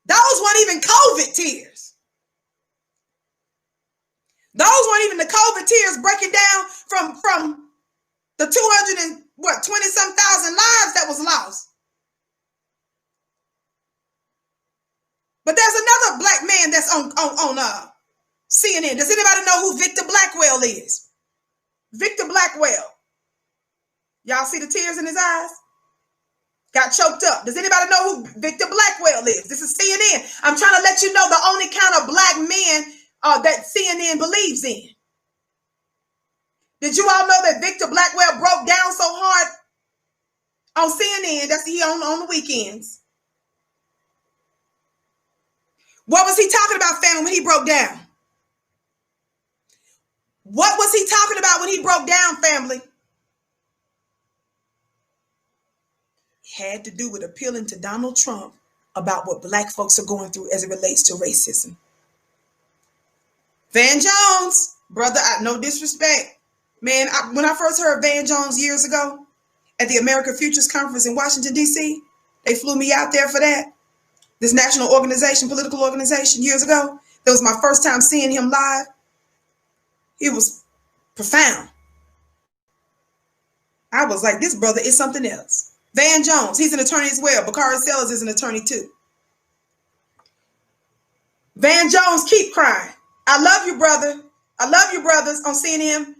[SPEAKER 1] Those weren't even COVID tears. Those weren't even the COVID tears breaking down from the 20-some thousand lives that was lost. But there's another black man that's on CNN. Does anybody know who Victor Blackwell is? Victor Blackwell. Y'all see the tears in his eyes? Got choked up. Does anybody know who Victor Blackwell is? This is CNN. I'm trying to let you know the only kind of black men that CNN believes in. Did you all know that Victor Blackwell broke down so hard on CNN? That's he on the weekends. What was he talking about, family, when he broke down? What was he talking about when he broke down, family? It had to do with appealing to Donald Trump about what black folks are going through as it relates to racism. Van Jones, brother, no disrespect. Man, when I first heard Van Jones years ago at the American Futures Conference in Washington, D.C., they flew me out there for that. This national organization, political organization, years ago. That was my first time seeing him live. It was profound. I was like, this brother is something else. Van Jones, he's an attorney as well. Bakari Sellers is an attorney too. Van Jones, keep crying. I love you, brother. I love you, brothers, on CNN.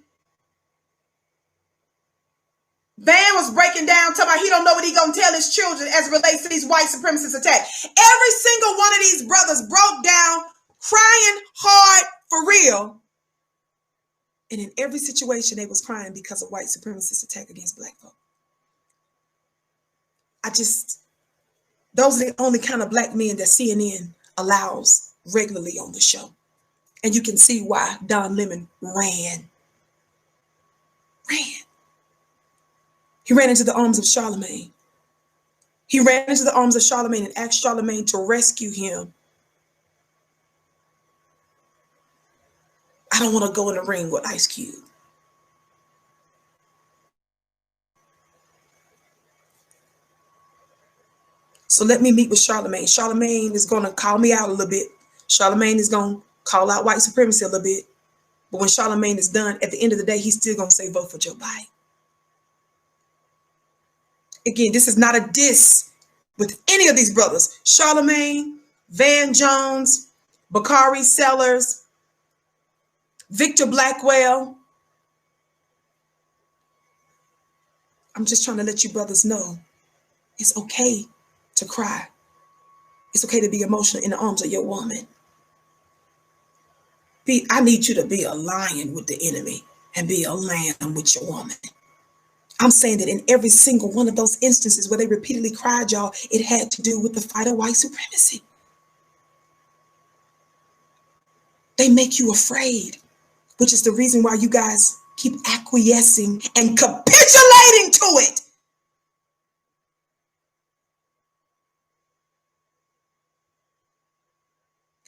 [SPEAKER 1] Van was breaking down, talking about he don't know what he gonna tell his children as it relates to these white supremacist attacks. Every single one of these brothers broke down, crying hard for real. And in every situation, they was crying because of white supremacist attack against black folk. Those are the only kind of black men that CNN allows regularly on the show. And you can see why Don Lemon ran. He ran into the arms of Charlamagne. He ran into the arms of Charlamagne and asked Charlamagne to rescue him. I don't want to go in the ring with Ice Cube. So let me meet with Charlamagne. Charlamagne is going to call me out a little bit. Charlamagne is going to call out white supremacy a little bit. But when Charlamagne is done, at the end of the day, he's still going to say vote for Joe Biden. Again, this is not a diss with any of these brothers. Charlamagne, Van Jones, Bakari Sellers, Victor Blackwell. I'm just trying to let you brothers know it's okay to cry. It's okay to be emotional in the arms of your woman. I need you to be a lion with the enemy and be a lamb with your woman. I'm saying that in every single one of those instances where they repeatedly cried, y'all, it had to do with the fight of white supremacy. They make you afraid, which is the reason why you guys keep acquiescing and capitulating to it.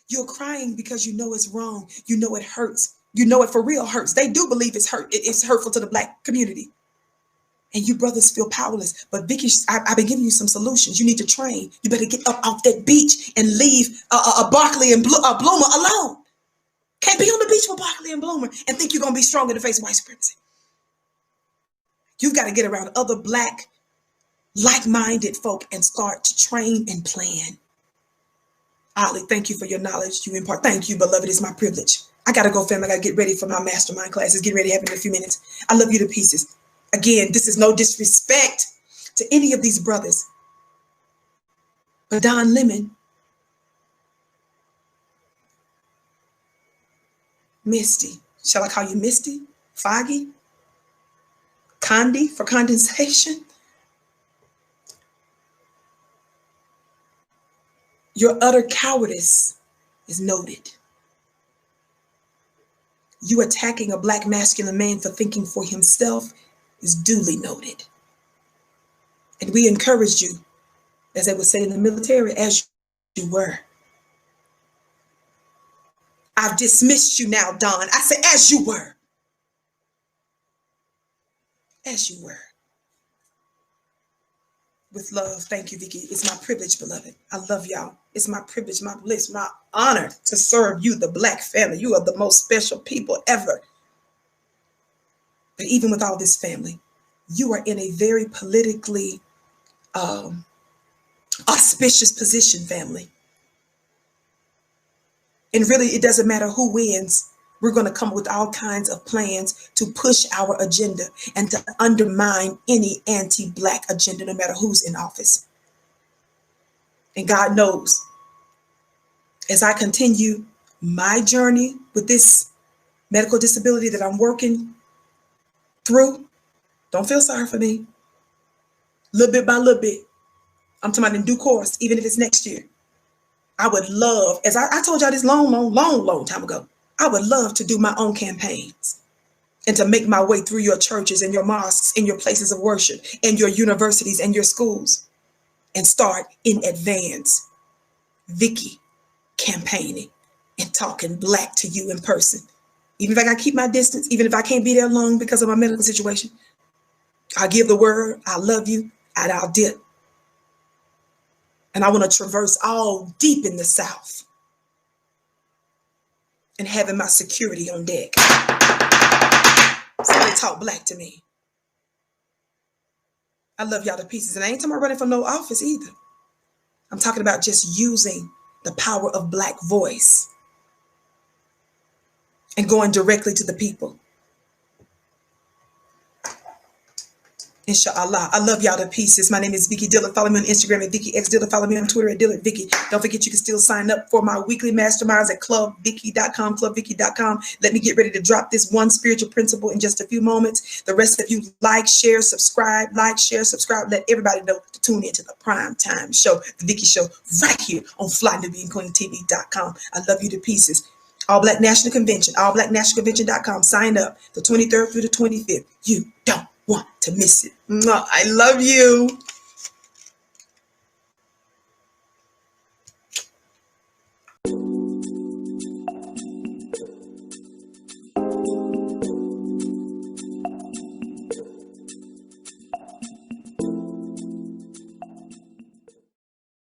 [SPEAKER 1] You're crying because you know it's wrong. You know it hurts. You know it for real hurts. They do believe it's hurtful to the black community. And you brothers feel powerless. But Vicki, I've been giving you some solutions. You need to train. You better get up off that beach and leave Barkley and Bloomer alone. Can't be on the beach with Barkley and Bloomer and think you're going to be strong in the face of white supremacy. You've got to get around other black, like-minded folk and start to train and plan. Ollie, thank you for your knowledge you impart. Thank you, beloved. It's my privilege. I got to go, family. I got to get ready for my mastermind classes. Get ready to happen in a few minutes. I love you to pieces. Again, this is no disrespect to any of these brothers. But Don Lemon, Misty, shall I call you Misty? Foggy? Condi for condensation? Your utter cowardice is noted. You attacking a black masculine man for thinking for himself is duly noted. And we encouraged you, as they would say in the military, as you were. I've dismissed you now, Don. I say, as you were. As you were. With love, thank you, Vicki. It's my privilege, beloved. I love y'all. It's my privilege, my bliss, my honor to serve you, the black family. You are the most special people ever. But even with all this family, you are in a very politically auspicious position, family. And really, it doesn't matter who wins. We're going to come up with all kinds of plans to push our agenda and to undermine any anti-Black agenda, no matter who's in office. And God knows, as I continue my journey with this medical disability that I'm working through, don't feel sorry for me. Little bit by little bit. I'm talking about in due course, even if it's next year. I would love, as I told y'all this long time ago, I would love to do my own campaigns and to make my way through your churches and your mosques and your places of worship and your universities and your schools and start in advance, Vicki, campaigning and talking Black to you in person. Even if I got to keep my distance, even if I can't be there long because of my medical situation, I'll give the word, I love you, and I'll dip. And I want to traverse all deep in the South and having my security on deck. So they talk Black to me. I love y'all to pieces. And I ain't talking about running for no office either. I'm talking about just using the power of Black voice and going directly to the people. Inshallah. I love y'all to pieces. My name is Vicki Dillard. Follow me on Instagram at Vicki X Dillard. Follow me on Twitter at Dillard Vicki. Don't forget you can still sign up for my weekly masterminds at clubvicki.com, clubvicki.com. Let me get ready to drop this one spiritual principle in just a few moments. The rest of you like, share, subscribe, let everybody know to tune into the prime time show, the Vicki Show, right here on FlyNewBeingQueenTV.com. I love you to pieces. All Black National Convention, allblacknationalconvention.com. Sign up the 23rd through the 25th. You don't want to miss it. I love you.